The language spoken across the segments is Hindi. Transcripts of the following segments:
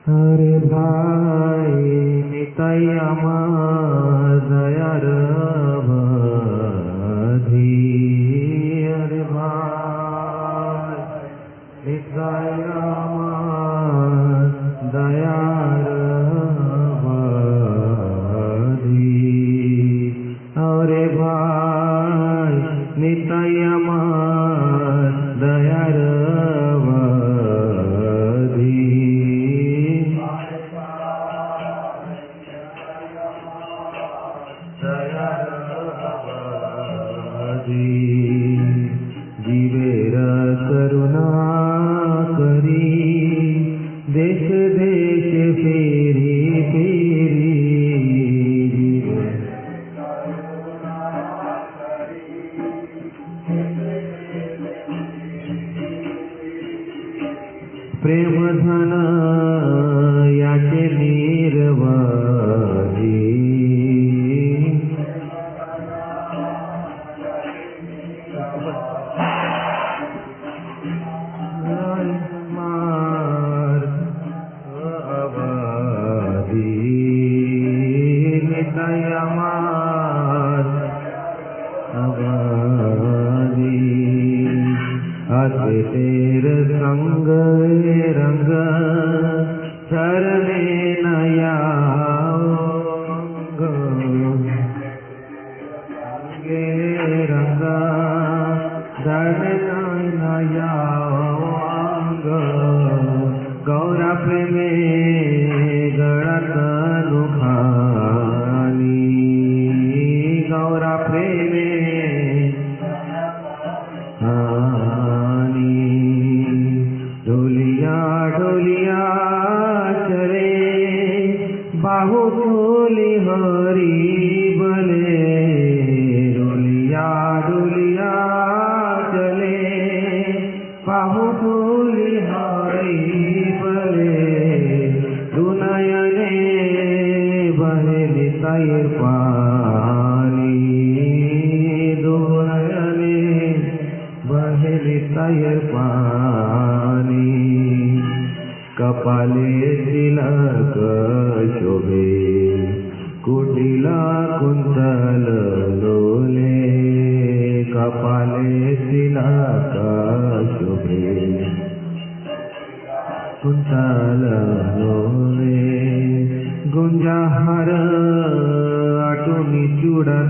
अरे भाई निताई আমার দয়ার অবধি अरे भाई निताई আমার দয়ার অবধি अरे भाई निताई আমার দয়ার जीवेर करुणा करी देश देश फेरी फेरी प्रेम धन याचे निर्वाही निताई আমার अवधि आते तेरे संग रंग चरणे नया रंग धरणे नया गौरा प्रेमे गणत नुखानी गौरा प्रेमे आनी डोलिया डोलिया चले बाहु बोली हरी बले डोलिया डोलिया चले बाहु बोली हरी बले दुनयने बहे निताई पानी दुनयने बहे निताई पानी कपाले तिलक शोभे कुटिला कुंतल लोले कपाले तिलक शोभे कुंतल लोले गुंजाहार आटुनी चुड़ताया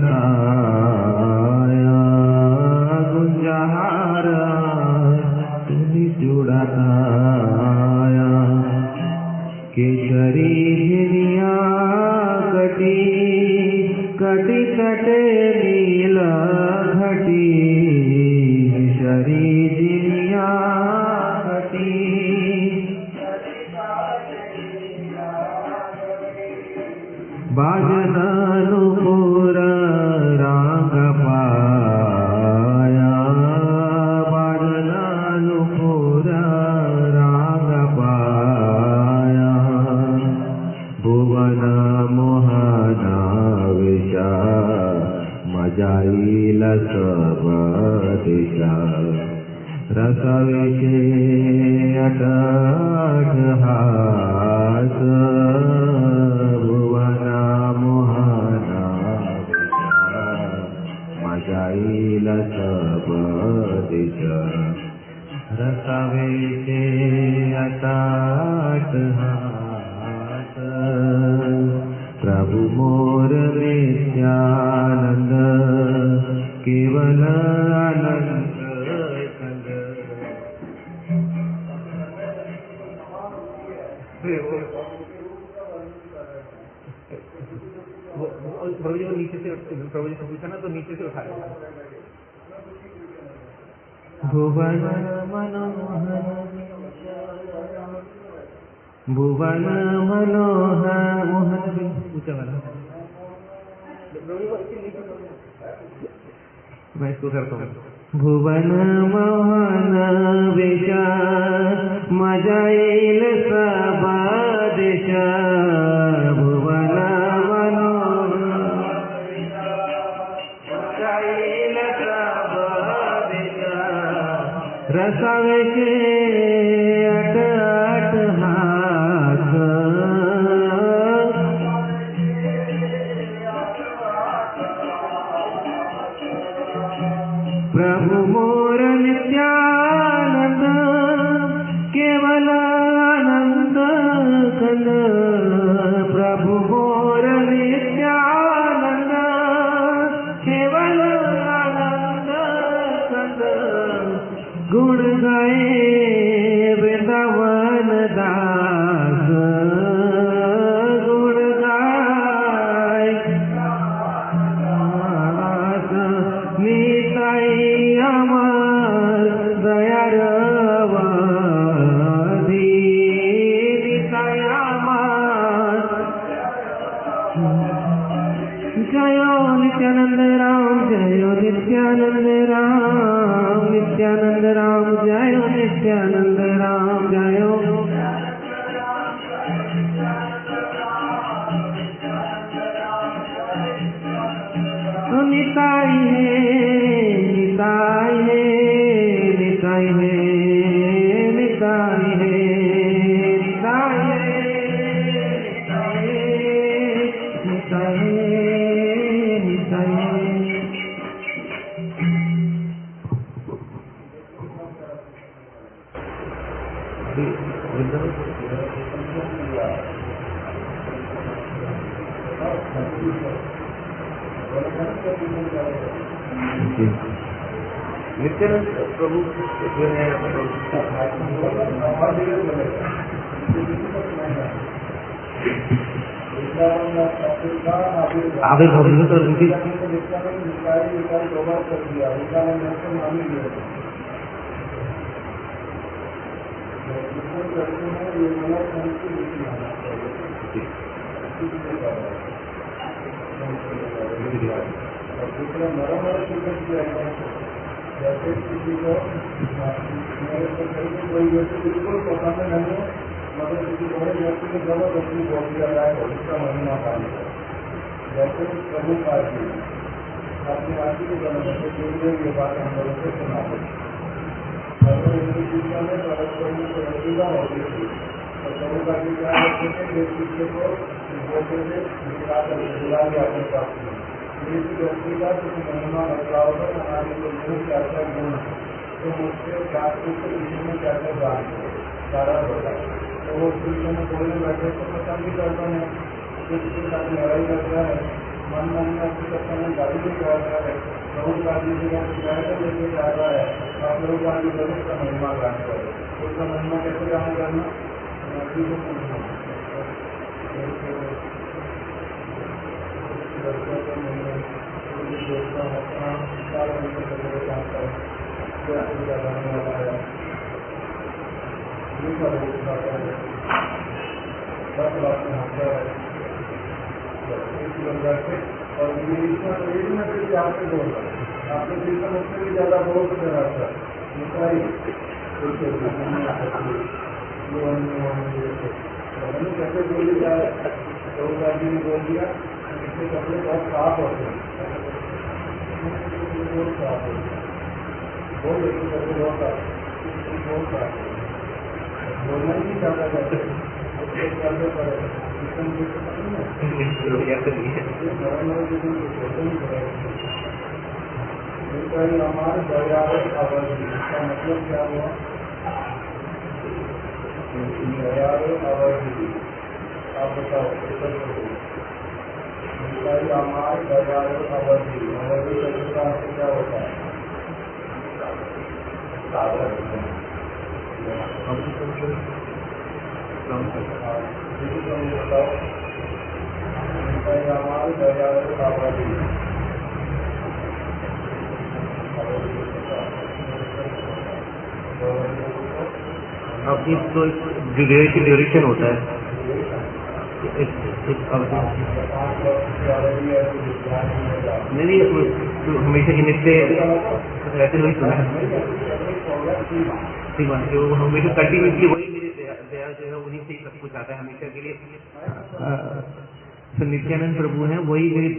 गुंजाहार आटुनी चुड़ताया केसरी झिनिया कटी कटी कटे नील घटी केसरी झिनिया कटी बाजनानुपुर रांग पाया बाजनानुपुर रांग पाया भुवन मोहना विषा मजाईल सब दिशा रसविषे अटक हास भुवना मोहना मजाईल सब दिशा रसविषे अटक हास प्रभु मोर नित्यानंद केवल आनंद प्रभु जी को नीचे से प्रभु जी से पूछा ना तो नीचे से उठाया भुवन मनोहर भुवन मनोहर मोहन ऊंचा वाला मैं इसको करता हूँ भुवन मोहन विषा मजाईल सब दिशा भुवन रसावे के अट अट हाथ जयो नित्यानंद राम, जयो नित्यानंद राम, नित्यानंद राम, जयो नित्यानंद राम, जयो निताई है, निताई है, निताई है, निताई है, निताई है, निताई है, निताई है। नित्यानंद प्रभु जो है आविर्भाव तो उनकी जैसे किसी को मेरे को कोई व्यक्ति बिल्कुल पसंद नहीं है, मगर किसी बड़े व्यक्ति को जबरदस्ती बोल दिया जाए तो उसका महिमा पानी है। जैसे प्रभु पाल जी अपनी आदि के जन्म से ये बात हम लोगों से सुनाते हैं। अगर हिंदू सिस्टम में प्रभु को रसीदा होती थी तो प्रभु का जी क्या करते थे, जिस किसी को बोलते थे बुला लिया अपने पास में व्यक्ति का कुछ महिमा बदलाव है, हमारे को क्या क्या गुण है तो मुझसे बात को इसमें क्या क्या बात है सारा होता है। तो वो कृष्ण में बोलने बैठे तो पसंद भी करता है, किसी साथ लड़ाई करता है, मन मन में अच्छी करता है, गाड़ी भी करता है, बहुत गाड़ी का शिकायत लेके जा रहा है, आप लोग गाड़ी जरूर उसका महिमा गाने करें। उसका महिमा कैसे गाने करना नदी को पूछना और इंग्लिश में फिर आपसे बोल रहा है, आपके सिस्टम उससे भी ज्यादा बहुत कराता है कैसे बोली जाए। तो जी ने बोल दिया इसके कपड़े बहुत साफ होते हैं, बहुत साफ होते हैं, बोल देते कपड़े बहुत साफ बोलना ही नहीं चाहता करते करते पड़े हमारे दयालु अवधि का मतलब क्या हुआ? दयालु अवधि आप बताओ। हमारे दयालु अवधि अवधि का क्या होता है? हमारे दयालु अवधि आपकी तो ड्यूरेशन होता है नहीं तो हमेशा के नित्य रहते हुए सुना है। ठीक बात जो हमेशा कंटिन्यूसली वही मेरी दया जो है उन्हीं से ही सब कुछ आता है हमेशा के लिए। तो नित्यानंद प्रभु हैं वही मेरी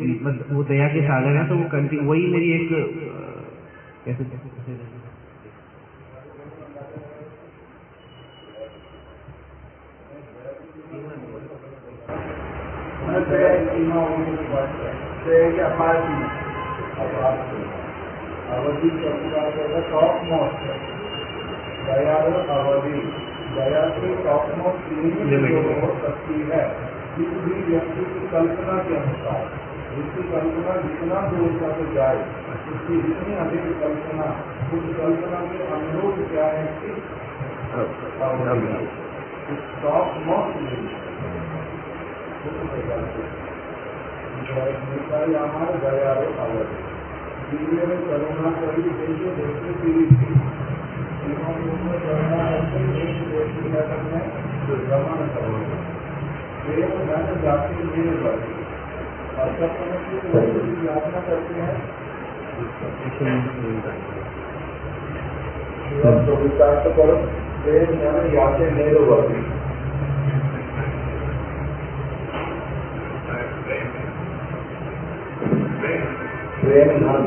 वो दया के सागर हैं, तो वो वही मेरी एक कैसे अवधि टॉप मोस्ट दयालु अवधि दया की टॉप मोस्ट हो सकती है किसी भी व्यक्ति की कल्पना के अनुसार। जिसकी कल्पना जितना दूर तक जाए उसकी जितनी अधिक कल्पना उस कल्पना के अनुरूप क्या है कि टॉप मोस्ट हमारे दयालु अवधि दिव्य में करुणा करी देखिए देखते पीढ़ी थी करुणा करके में भ्रमण करोगे प्रेम धन जाति मेरे वर्ग अच्छा समझिए तो वही की याचना करते हैं। तो विस्तार से करो। प्रेम धन याचे निरवधि। प्रेम धन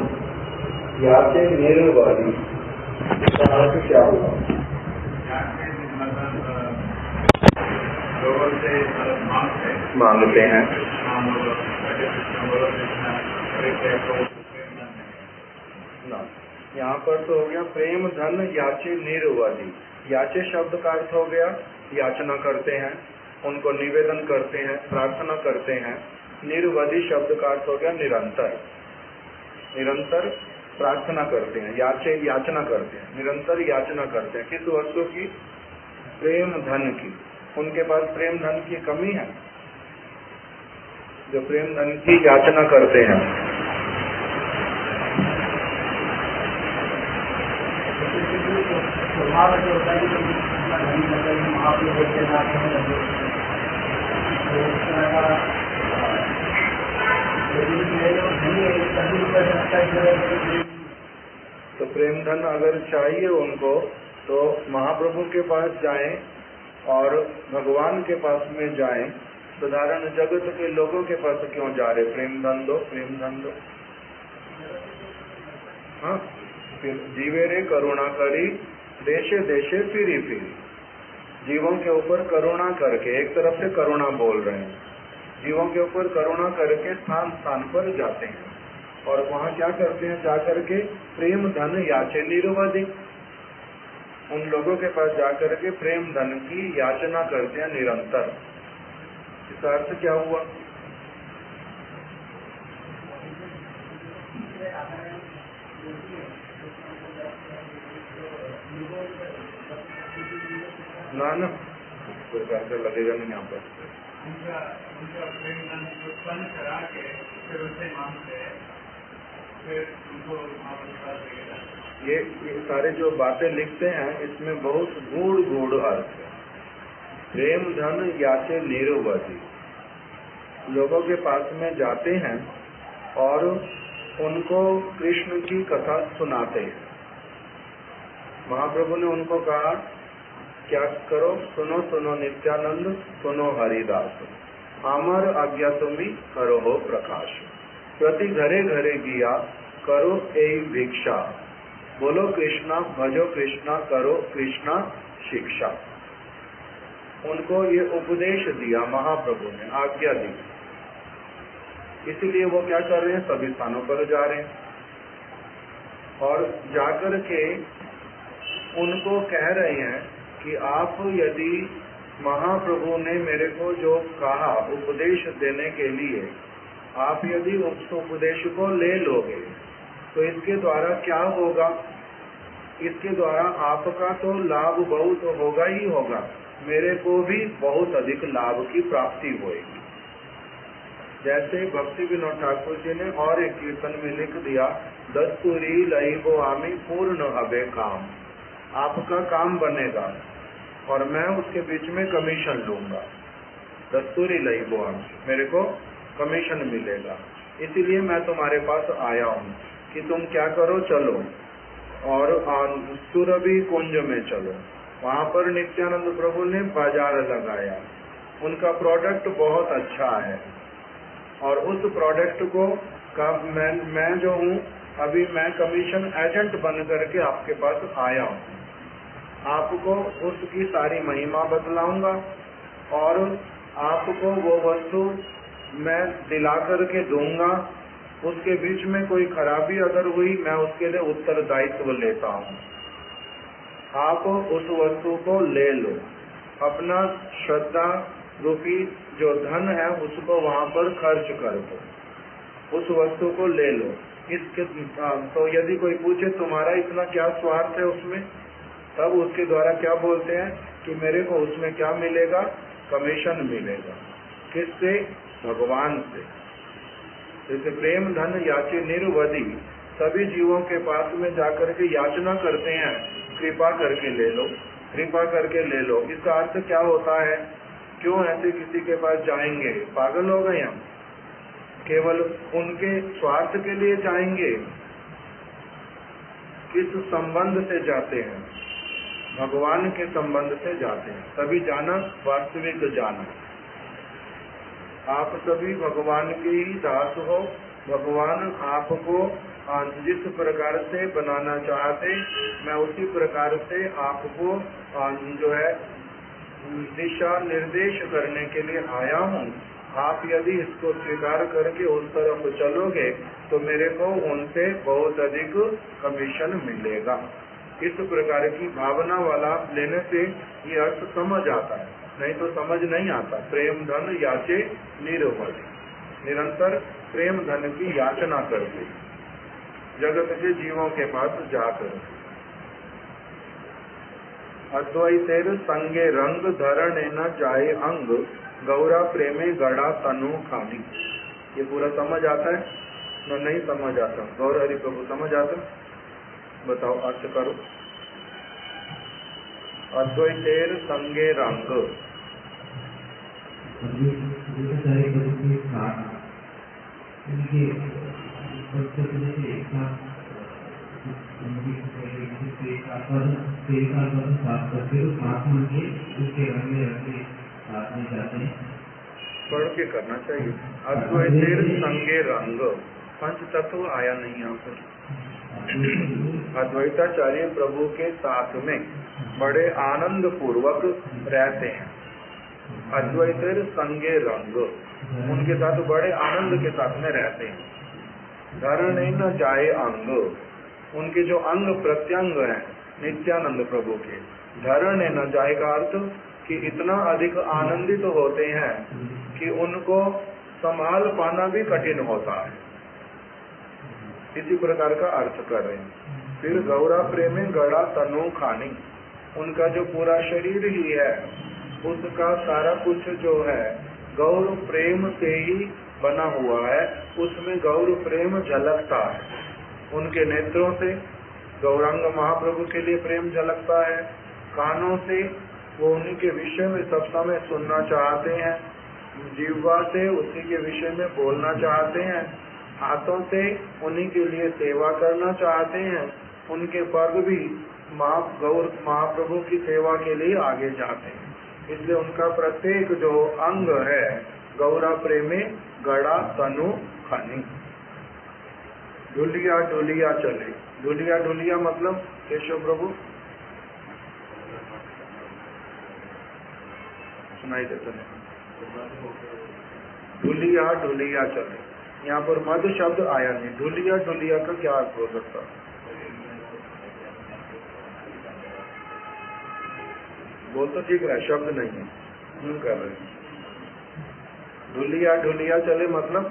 याचे निरवधि, इसका अर्थ क्या हुआ? लोगों से मांगते हैं। यहाँ पर तो हो गया प्रेम धन याचे निरवधि। याचे शब्द का अर्थ हो गया याचना करते हैं, उनको निवेदन करते हैं, प्रार्थना करते हैं। निरवधि शब्द का अर्थ हो गया निरंतर। निरंतर प्रार्थना करते हैं, याचना करते हैं, निरंतर याचना करते हैं। किस वस्तु की? प्रेम धन की। उनके पास प्रेम धन की कमी है, जो प्रेम धन की याचना करते हैं। तो प्रेम धन अगर चाहिए उनको तो महाप्रभु के पास जाएं और भगवान के पास में जाएं। साधारण जगत के लोगों के पास क्यों जा रहे? प्रेम धन दो, प्रेम धन दो। हाँ, फिर जीवे रे करुणा करी देशे देशे फिरी फिरी। जीवों के ऊपर करुणा करके, एक तरफ से करुणा बोल रहे हैं, जीवों के ऊपर करुणा करके स्थान स्थान पर जाते हैं और वहाँ क्या करते हैं? जाकर के प्रेम धन याचे निरवधि। उन लोगों के पास जाकर के प्रेम धन की याचना करते हैं निरंतर। इसका अर्थ क्या हुआ? ना कोई पैसा लगेगा नहीं यहाँ पर। उनका प्रेम धन उत्पन्न करा के फिर उनसे मांगते हैं, फिर उनको ये सारे जो बातें लिखते हैं इसमें बहुत गूढ़ अर्थ है। प्रेम धन याचे निरवधि। लोगों के पास में जाते हैं और उनको कृष्ण की कथा सुनाते हैं। महाप्रभु ने उनको कहा क्या करो? सुनो सुनो नित्यानंद, सुनो हरिदास, अमर आज्ञा तुम्ही करो हो प्रकाश। प्रति घरे घरे गिया करो ए भिक्षा, बोलो कृष्णा भजो कृष्णा करो कृष्णा शिक्षा। उनको ये उपदेश दिया महाप्रभु ने, आज्ञा दी। इसलिए वो क्या कर रहे हैं? सभी स्थानों पर जा रहे हैं और जाकर के उनको कह रहे हैं कि आप यदि महाप्रभु ने मेरे को जो कहा उपदेश देने के लिए, आप यदि उस उपदेश को ले लोगे तो इसके द्वारा क्या होगा? इसके द्वारा आपका तो लाभ बहुत होगा ही होगा, मेरे को भी बहुत अधिक लाभ की प्राप्ति होगी। जैसे भक्ति विनोद ठाकुर जी ने और एक कीर्तन में लिख दिया, दस्तूरी लई गो आमी पूर्ण हबे काम। आपका काम बनेगा और मैं उसके बीच में कमीशन लूंगा। दस्तूरी लई गो आमी, मेरे को कमीशन मिलेगा। इसीलिए मैं तुम्हारे पास आया हूँ कि तुम क्या करो? चलो और सुरभि कुंज में चलो। वहाँ पर नित्यानंद प्रभु ने बाजार लगाया। उनका प्रोडक्ट बहुत अच्छा है और उस प्रोडक्ट को मैं जो हूँ अभी मैं कमीशन एजेंट बन करके आपके पास आया हूँ। आपको उसकी सारी महिमा बतलाऊंगा और आपको वो वस्तु मैं दिला करके दूंगा। उसके बीच में कोई खराबी अगर हुई मैं उसके लिए उत्तरदायित्व लेता हूँ। आप उस वस्तु को ले लो, अपना श्रद्धा रूपी जो धन है उसको वहाँ पर खर्च कर दो, उस वस्तु को ले लो। इसके तो यदि कोई पूछे तुम्हारा इतना क्या स्वार्थ है उसमें, तब उसके द्वारा क्या बोलते हैं कि मेरे को उसमें क्या मिलेगा? कमीशन मिलेगा। किससे? भगवान से। जैसे प्रेम धन याचे निरवधि, सभी जीवों के पास में जाकर के याचना करते हैं, कृपा करके ले लो, कृपा करके ले लो। इसका अर्थ क्या होता है? क्यों ऐसे किसी के पास जाएंगे? पागल हो गए हम? केवल उनके स्वार्थ के लिए जाएंगे? किस संबंध से जाते हैं? भगवान के संबंध से जाते हैं, तभी जाना वास्तविक जाना। आप सभी भगवान के ही दास हो। भगवान आपको जिस प्रकार से बनाना चाहते, मैं उसी प्रकार से आपको जो है दिशा निर्देश करने के लिए आया हूँ। आप यदि इसको स्वीकार करके उस तरफ चलोगे तो मेरे को उनसे बहुत अधिक कमीशन मिलेगा। इस प्रकार की भावना वाला लेने से ये अर्थ समझ आता है, नहीं तो समझ नहीं आता। प्रेम धन याचे निर्वल, निरंतर प्रेम धन की याचना करते जगत के जीवों के पास जाकर। अद्वैतेर संगे रंग धरण न जाए अंग, गौरा प्रेमे गड़ा तनु खानी। ये पूरा समझ आता है न? नहीं समझ आता। गौर हरि प्रभु समझ आता? बताओ, अर्थ करो। अद्वैतेर संगे रंग, पढ़ के करना चाहिए। अद्वैतेर संगे रंग, पंच तत्व आया नहीं यहाँ पर। अद्वैताचार्य प्रभु के साथ में बड़े आनंद पूर्वक रहते हैं। अद्वैतेर संगे रंग, उनके साथ बड़े आनंद के साथ में रहते हैं। धरणे न जाए अंग, उनके जो अंग प्रत्यंग हैं नित्यानंद प्रभु के, धरणे न जाए का अर्थ कि इतना अधिक आनंदित होते हैं कि उनको संभाल पाना भी कठिन होता है। इसी प्रकार का अर्थ कर रहे हैं। फिर गौरा प्रेमे गड़ा तनु खानी, उनका जो पूरा शरीर ही है उसका सारा कुछ जो है गौर प्रेम से ही बना हुआ है, उसमें गौर प्रेम झलकता है। उनके नेत्रों से गौरांग महाप्रभु के लिए प्रेम झलकता है, कानों से वो उन्हीं के विषय में सब समय सुनना चाहते हैं, जीवा से उसी के विषय में बोलना चाहते हैं, हाथों से उन्हीं के लिए सेवा करना चाहते हैं, उनके पग भी गौर महाप्रभु की सेवा के लिए आगे जाते हैं। इसलिए उनका प्रत्येक जो अंग है गौरा प्रेमे गड़ा तनु खानी। ढुलिया ढुलिया चले, ढुलिया ढुलिया मतलब केशव प्रभु सुनाई देता है। ढुलिया ढुलिया चले, यहाँ पर मध्य शब्द आया नहीं। ढुलिया ढुलिया का क्या अर्थ हो सकता? बोल तो ठीक है, शब्द नहीं है, क्यों कर रहे हैं? ढुलिया ढुलिया चले मतलब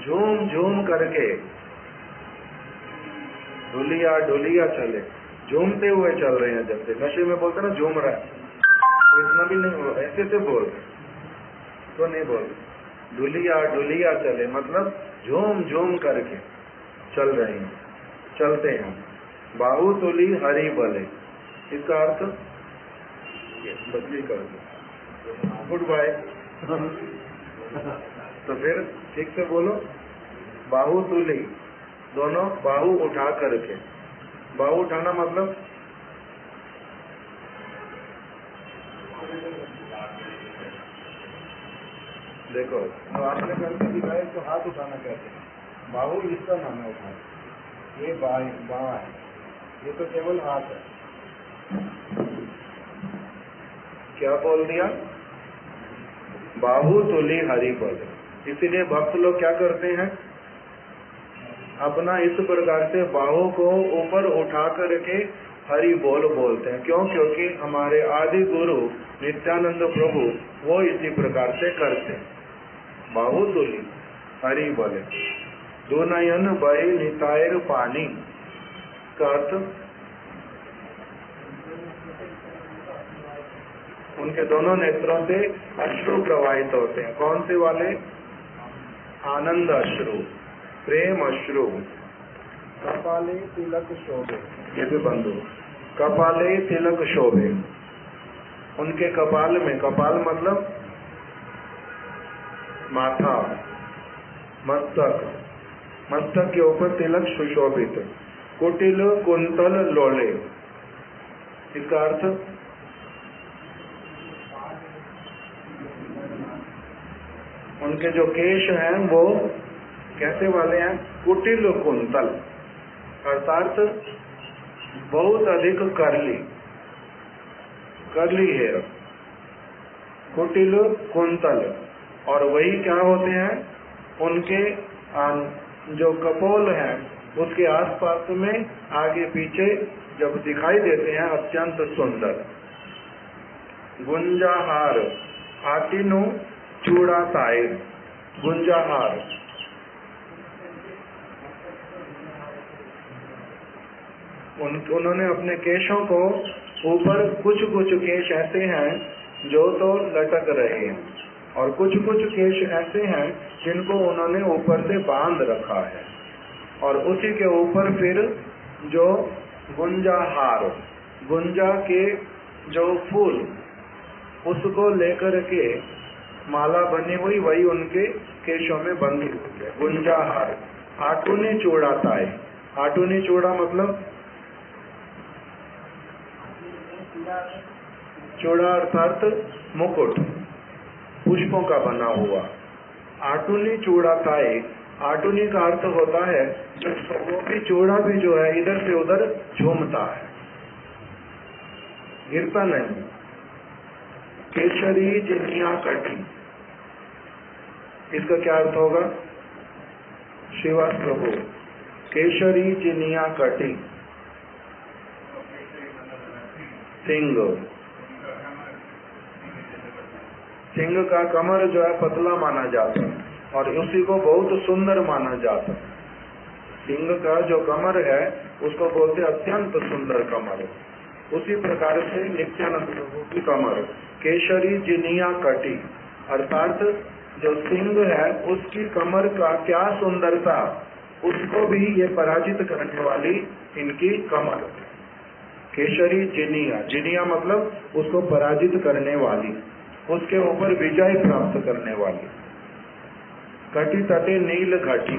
झूम झूम करके, ढुलिया ढुलिया चले, झूमते हुए चल रहे हैं। जैसे नशे में बोलते ना झूम रहा है, तो इतना भी नहीं बोल, ऐसे से बोल तो नहीं बोल। ढुलिया ढुलिया चले मतलब झूम झूम करके चल रहे हैं, चलते हैं। बाहु तुली हरि बले, इसका अर्थ बदली कर दो, गुड बाय। तो फिर ठीक से बोलो, बाहु तुली, दोनों बाहु उठा करके। बाहु उठाना मतलब देखो, तो आपने करके दिखाया तो हाथ उठाना कहते हैं। बाहु इसका नाम है उठाना, ये बाँ है, ये तो केवल हाथ है। क्या बोल दिया? बाहु तुली हरि बल। इसीलिए भक्त लोग क्या करते हैं, अपना इस प्रकार से बाहों को ऊपर उठा करके हरि बोल बोलते हैं। क्यों? क्योंकि हमारे आदि गुरु नित्यानंद प्रभु वो इसी प्रकार से करते हैं। बाहु तुली हरि बल, दो नयन बहे नितायर पानी का अर्थ उनके दोनों नेत्रों से अश्रु प्रवाहित होते हैं। कौन से वाले? आनंद अश्रु, प्रेम अश्रु। कपाले तिलक शोभे, ये भी बंधु, कपाले तिलक शोभे, उनके कपाल में, कपाल मतलब माथा, मस्तक, मस्तक के ऊपर तिलक सुशोभित, कुटिल कुंतल लोले। इसका अर्थ उनके जो केश हैं वो कैसे वाले हैं? कुटिल कुंतल, अर्थात बहुत अधिक करली हेयर, कुटिल कुंतल। और वही क्या होते हैं? उनके जो कपोल हैं उसके आसपास में आगे पीछे जब दिखाई देते हैं अत्यंत सुंदर। गुंजाहार, आटिनु चूड़ाताए, गुंजाहार उन्होंने अपने केशों को ऊपर, कुछ कुछ केश ऐसे हैं जो तो लटक रहे हैं और कुछ कुछ केश ऐसे हैं जिनको उन्होंने ऊपर से बांध रखा है। और उसी के ऊपर फिर जो गुंजाहार, गुंजा के जो फूल उसको लेकर के माला बनी हुई, वही उनके केशों में बंधी हुई है, गुंजाहार। आटूनी चूड़ाता है, आटूनी चूड़ा मतलब चूड़ा अर्थात मुकुट, पुष्पों का बना हुआ। आटूनी चूड़ाताए, आटूनी का अर्थ होता है वो भी चूड़ा भी जो है इधर से उधर झूमता है, गिरता नहीं। केशरी जिनिया कटी, इसका क्या अर्थ होगा? श्रीवास प्रभु, केशरी जिनिया कटी, सिंह, सिंह का कमर जो है पतला माना जाता है और उसी को बहुत सुंदर माना जाता है। सिंह का जो कमर है उसको बोलते अत्यंत सुंदर कमर। उसी प्रकार से नित्यानंद प्रभु की कमर केशरी जिनिया कटी, अर्थात जो सिंह है उसकी कमर का क्या सुंदरता, उसको भी ये पराजित करने वाली इनकी कमर। केशरी जिनिया, जिनिया मतलब उसको पराजित करने वाली, उसके ऊपर विजय प्राप्त करने वाली। कटी तटे नील घटी,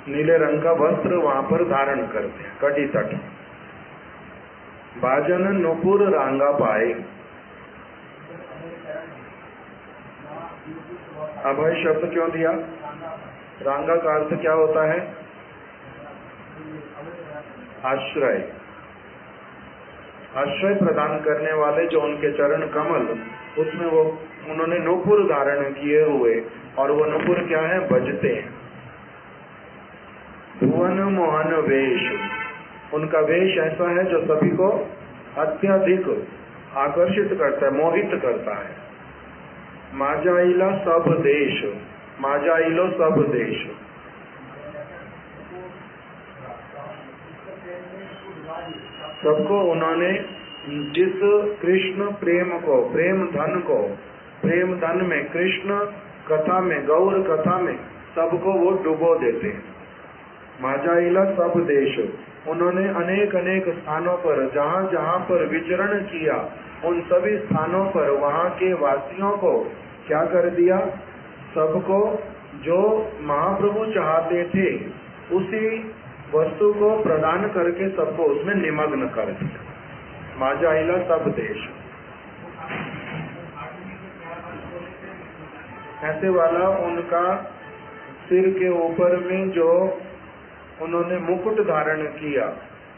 नीले रंग का वस्त्र वहां पर धारण करते हैं, कटी तट। बाजन नुपुर रांगा पाए, अभय शब्द क्यों दिया? रांगा का अर्थ क्या होता है? आश्रय, आश्रय प्रदान करने वाले जो उनके चरण कमल, उसमें वो उन्होंने नुपुर धारण किए हुए, और वो नुपुर क्या है? बजते हैं। भुवन मोहन वेश, उनका वेश ऐसा है जो सभी को अत्यधिक आकर्षित करता है, मोहित करता है। माजाइला सब देश, माजाइलो सब देश, सबको उन्होंने जिस कृष्ण प्रेम को, प्रेम धन को, प्रेम धन में, कृष्ण कथा में, गौर कथा में सबको वो डुबो देते हैं। माजाइला सब देश, उन्होंने अनेक अनेक स्थानों पर जहाँ जहाँ पर विचरण किया, उन सभी स्थानों पर वहाँ के वासियों को क्या कर दिया? सबको जो महाप्रभु चाहते थे उसी वस्तु को प्रदान करके सबको उसमें निमग्न कर दिया। माजाइला सब देश, ऐसे वाला उनका सिर के ऊपर में जो उन्होंने मुकुट धारण किया,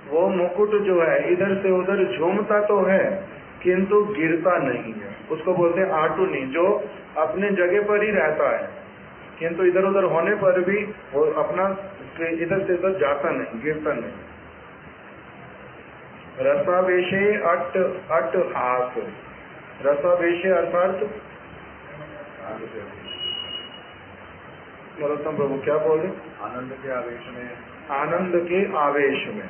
वो मुकुट जो है इधर से उधर झूमता तो है किंतु गिरता नहीं है। उसको बोलते हैं आटुनी, जो अपने जगह पर ही रहता है किंतु इधर उधर होने पर भी वो अपना इधर से उधर जाता नहीं, गिरता नहीं। रसावेशे अट अट हास, रसावेशे अर्थात नरोत्तम प्रभु क्या बोले? आनंद के आवेश में, आनंद के आवेश में,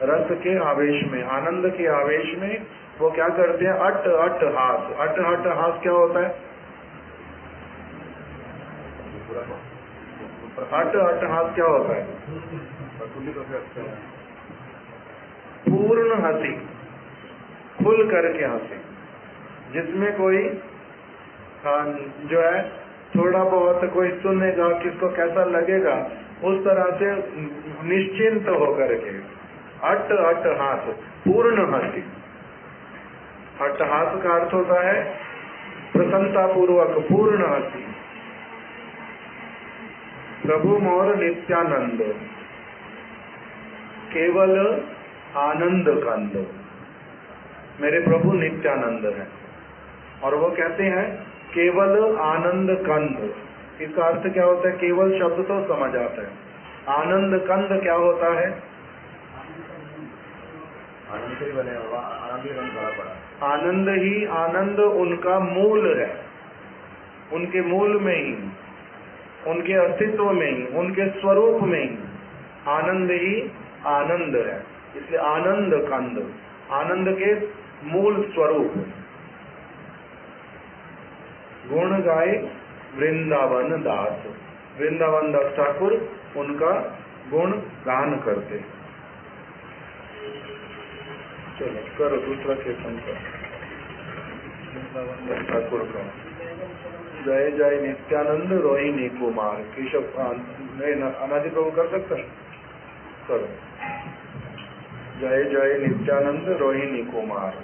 रस के आवेश में, आनंद के आवेश में वो क्या करते हैं? अट अट हास। अट अट हास क्या होता है? अट अट हास क्या होता है? पूर्ण हंसी, खुल करके हंसे। जिसमें कोई जो है थोड़ा बहुत कोई सुनेगा, किसको कैसा लगेगा, उस तरह से निश्चिंत होकर के अट अट हास, पूर्ण हंसी। अट्टहास का अर्थ होता है प्रसन्नता पूर्वक पूर्ण हंसी। प्रभु मोर नित्यानंद, केवल आनंद कंद। मेरे प्रभु नित्यानंद है और वो कहते हैं केवल आनंद कंद। इसका अर्थ क्या होता है? केवल शब्द तो समझ आता है, आनंद कंद क्या होता है? आनंद से ही बने, आनंद ही रंग भरा पड़ा। आनंद ही, आनंद उनका मूल है, उनके मूल में ही, उनके अस्तित्व में ही, उनके स्वरूप में ही आनंद ही आनंद है। इसलिए आनंद कंद, आनंद के मूल स्वरूप। गुण गाए वृंदावन दास, वृंदावन दास ठाकुर उनका गुण गान करते। चलो करो दूसरा कीर्तन करो वृंदावन दास ठाकुर का। जय जय नित्यानंद रोहिणी कुमार। केशव अनादि प्रभु कर सकते हैं? करो। जय जय नित्यानंद रोहिणी कुमार।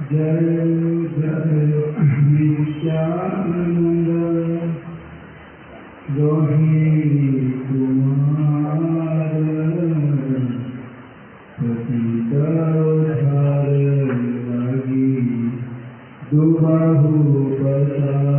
जय जय नित्यानंद रोहिणी कुमार, पतित उद्धार लागी दुबाहु पसार।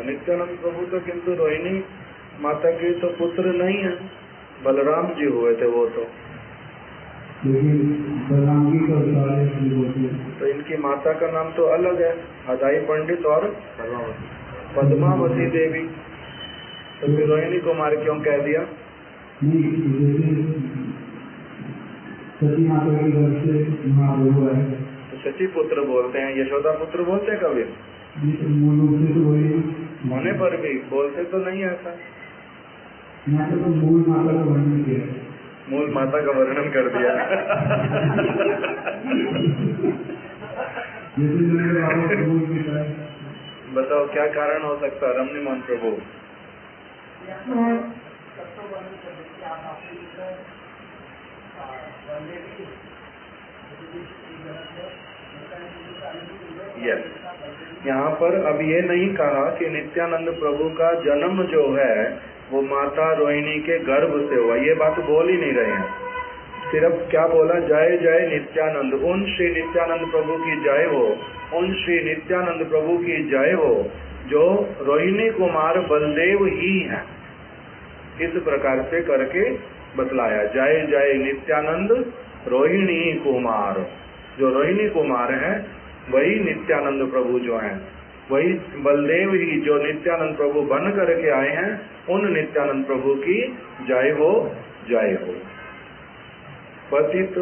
नित्यानंद प्रभु तो किंतु रोहिणी माता के तो पुत्र नहीं है, बलराम जी हुए थे वो तो, लेकिन बलराम जी को होते हैं। तो इनकी माता का नाम तो अलग है, अदाई पंडित और पद्मावती देवी। तो फिर रोहिणी कुमार क्यों कह दिया? सती माता के घर से महाप्रभु है, तो सची पुत्र बोलते हैं, यशोदा पुत्र बोलते हैं कभी? मूल रूप से तो वही होने पर भी बोलते तो नहीं ऐसा। यहाँ तो मूल माता का वर्णन किया, मूल माता का वर्णन कर दिया। बताओ क्या कारण हो सकता है रमणी मोहन प्रभु? यस, यहाँ पर अब ये नहीं कहा कि नित्यानंद प्रभु का जन्म जो है वो माता रोहिणी के गर्भ से हुआ, ये बात बोल ही नहीं रहे हैं। सिर्फ क्या बोला? जय जय नित्यानंद, उन श्री नित्यानंद प्रभु की जय हो, उन श्री नित्यानंद प्रभु की जय हो जो रोहिणी कुमार बलदेव ही हैं। इस प्रकार से करके बतलाया, जय जय नित्यानंद रोहिणी कुमार। जो रोहिणी कुमार हैं वही नित्यानंद प्रभु जो हैं, वही बलदेव ही जो नित्यानंद प्रभु बन करके आए हैं, उन नित्यानंद प्रभु की जय हो, जय हो। पतित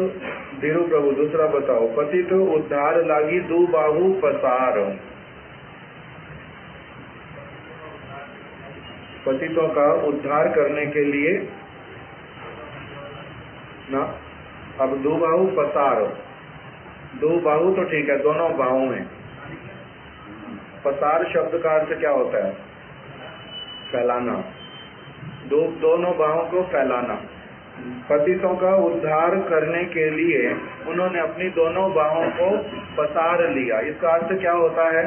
धीरू प्रभु दूसरा बताओ, पतित उद्धार लागी दू बाहु पसार। पतितों का उद्धार करने के लिए ना, अब दो बाहु पसार, दो बाहु तो ठीक है, दोनों बाहों में। पसार शब्द का अर्थ क्या होता है? फैलाना, दोनों बाहों को फैलाना। पतितों का उद्धार करने के लिए उन्होंने अपनी दोनों बाहों को पसार लिया। इसका अर्थ क्या होता है?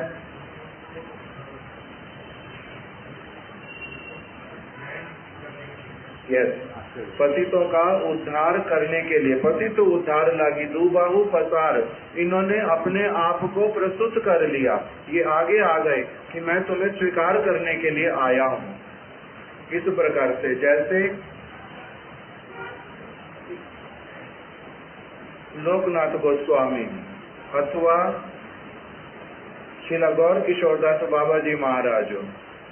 यस, पतितों का उद्धार करने के लिए, पतित उद्धार लागी दुबाहु पसार, इन्होंने अपने आप को प्रस्तुत कर लिया, ये आगे आ गए कि मैं तुम्हें स्वीकार करने के लिए आया हूँ। इस प्रकार से जैसे लोकनाथ गोस्वामी अथवा श्रील गौर किशोरदास बाबा जी महाराज,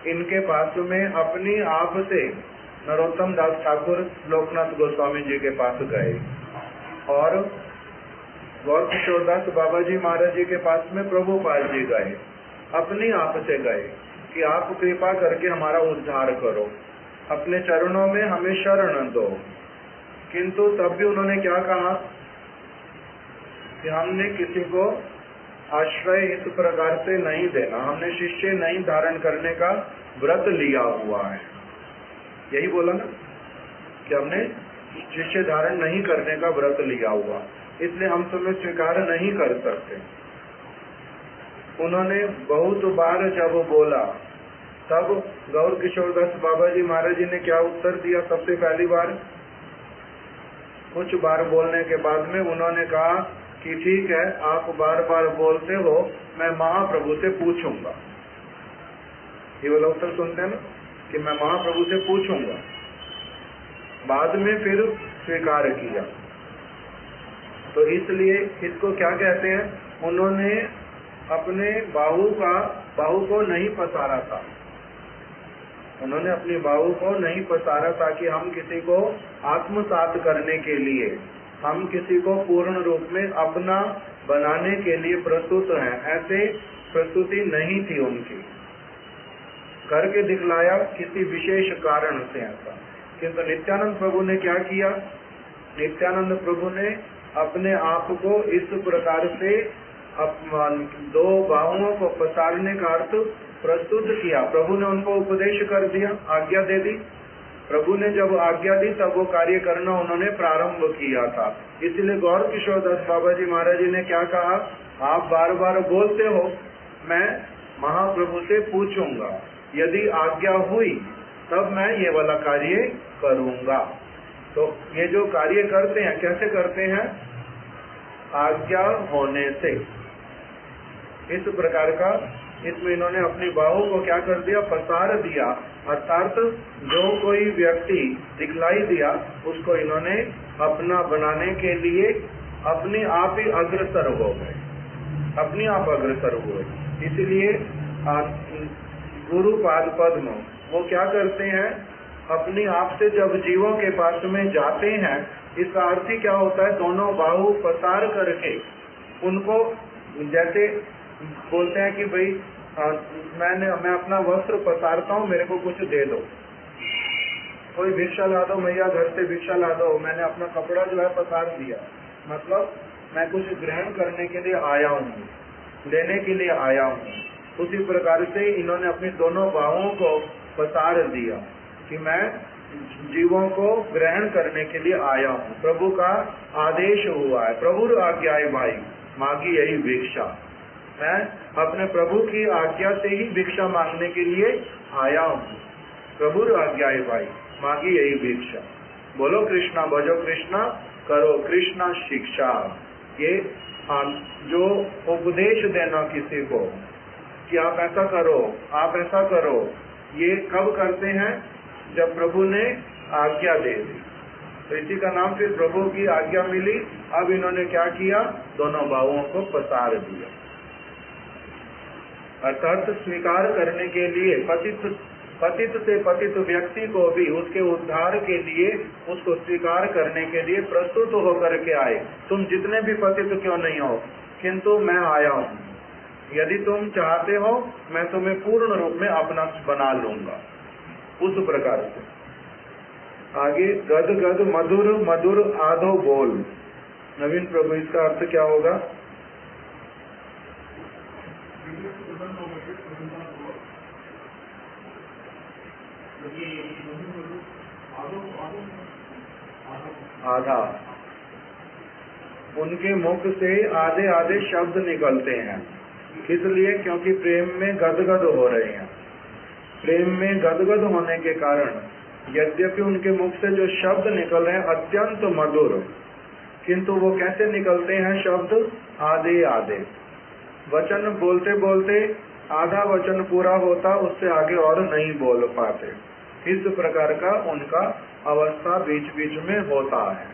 इनके पास में अपनी आप से नरोत्तम दास ठाकुर लोकनाथ गोस्वामी जी के पास गए और गौर किशोरदास बाबा जी महाराज जी के पास में प्रभुपाल जी गए, अपनी आप से गए कि आप कृपा करके हमारा उद्धार करो, अपने चरणों में हमें शरण दो। किंतु तब भी उन्होंने क्या कहा कि हमने किसी को आश्रय इस प्रकार से नहीं देना, हमने शिष्य नहीं धारण करने का व्रत लिया हुआ है। यही बोला ना कि हमने शिष्य धारण नहीं करने का व्रत लिया हुआ, इसलिए हम तुम्हें स्वीकार नहीं कर सकते। उन्होंने बहुत बार जब बोला तब गौर किशोरदास बाबा जी महाराज जी ने क्या उत्तर दिया? सबसे पहली बार कुछ बार बोलने के बाद में उन्होंने कहा कि ठीक है, आप बार बार बोलते हो, मैं महाप्रभु से पूछूंगा। ये वाला उत्तर सुनते हैं ना कि मैं महाप्रभु से पूछूंगा। बाद में फिर स्वीकार किया। तो इसलिए इसको क्या कहते हैं? उन्होंने अपने बाहु को नहीं पसारा था, उन्होंने अपनी बाहु को नहीं पसारा था कि हम किसी को आत्मसात करने के लिए, हम किसी को पूर्ण रूप में अपना बनाने के लिए प्रस्तुत हैं, ऐसे प्रस्तुति नहीं थी उनकी। करके दिखलाया किसी विशेष कारण से ऐसा। किंतु नित्यानंद प्रभु ने क्या किया? नित्यानंद प्रभु ने अपने आप को इस प्रकार से दो बाहुओं को पसारने का अर्थ प्रस्तुत किया। प्रभु ने उनको उपदेश कर दिया, आज्ञा दे दी। प्रभु ने जब आज्ञा दी तब वो कार्य करना उन्होंने प्रारंभ किया था। इसलिए गौर किशोरदास बाबा जी महाराज जी ने क्या कहा? आप बार बार बोलते हो, मैं महाप्रभु से पूछूंगा, यदि आज्ञा हुई तब मैं ये वाला कार्य करूंगा। तो ये जो कार्य करते हैं कैसे करते हैं? आज्ञा होने से। इस प्रकार का इसमें इन्होंने अपनी बाहों को क्या कर दिया? पसार दिया। अर्थात जो कोई व्यक्ति दिखलाई दिया उसको इन्होंने अपना बनाने के लिए अपने आप ही अग्रसर हो गए, अपने आप अग्रसर हुए। इसलिए गुरु पाद पद्म वो क्या करते हैं? अपनी आप से जब जीवों के पास में जाते हैं, इसका अर्थ ही क्या होता है? दोनों बाहु पसार करके उनको जैसे बोलते हैं कि भाई मैं अपना वस्त्र पसारता हूँ, मेरे को कुछ दे दो। कोई भिक्षा ला दो मैया, घर से भिक्षा ला दो। मैंने अपना कपड़ा जो है पसार दिया, मतलब मैं कुछ ग्रहण करने के लिए आया हूँ, लेने के लिए आया हूँ। उसी प्रकार से इन्होंने अपनी दोनों बाहों को पसार दिया कि मैं जीवों को ग्रहण करने के लिए आया हूँ। प्रभु का आदेश हुआ है, प्रभु आज्ञा है भाई, मांगी यही भिक्षा। मैं अपने प्रभु की आज्ञा से ही भिक्षा मांगने के लिए आया हूँ। प्रभु आज्ञा है भाई, मांगी यही भिक्षा। बोलो कृष्णा, भजो कृष्णा, करो कृष्णा शिक्षा। ये जो उपदेश देना किसी को कि आप ऐसा करो, आप ऐसा करो, ये कब करते हैं? जब प्रभु ने आज्ञा दे दी। तो इसी का नाम फिर प्रभु की आज्ञा मिली। अब इन्होंने क्या किया? दोनों बाहुओं को पसार दिया। अर्थात स्वीकार करने के लिए पतित से पतित व्यक्ति को भी उसके उद्धार के लिए, उसको स्वीकार करने के लिए प्रस्तुत होकर के आए। तुम जितने भी पतित क्यों नहीं हो, किंतु मैं आया हूँ। यदि तुम चाहते हो मैं तुम्हें पूर्ण रूप में अपना बना लूंगा। उस प्रकार से आगे गद गद मधुर मधुर आधो बोल। नवीन प्रभु, इसका अर्थ क्या होगा? आधा, उनके मुख से आधे आधे शब्द निकलते हैं। इसलिए क्योंकि प्रेम में गदगद हो रहे हैं। प्रेम में गदगद होने के कारण यद्यपि उनके मुख से जो शब्द निकल रहे हैं अत्यंत मधुर, किंतु वो कैसे निकलते हैं शब्द? आधे आधे। वचन बोलते बोलते आधा वचन पूरा होता, उससे आगे और नहीं बोल पाते। इस प्रकार का उनका अवस्था बीच बीच में होता है।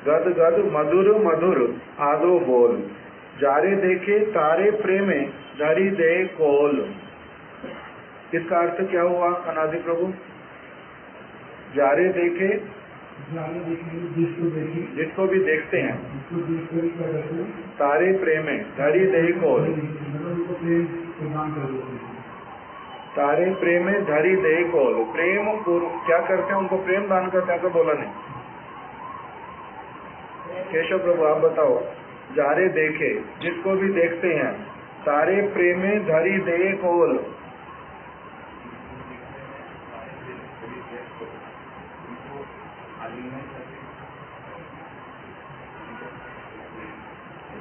गद गद मधुर मधुर आधो बोल, जारे देखे तारे प्रेमे धरी दे कोल। इसका अर्थ क्या हुआ अनादि प्रभु? जारे देखे, जिसको भी देखते हैं, तारे प्रेमे धरी दे कोल, तारे प्रेमे धरी दे कोल। प्रेम क्या करते हैं? उनको प्रेम दान करते हैं। तो बोला नहीं। केशव प्रभु आप बताओ। जारे देखे, जिसको भी देखते हैं, तारे प्रेमे धरी दे कोल।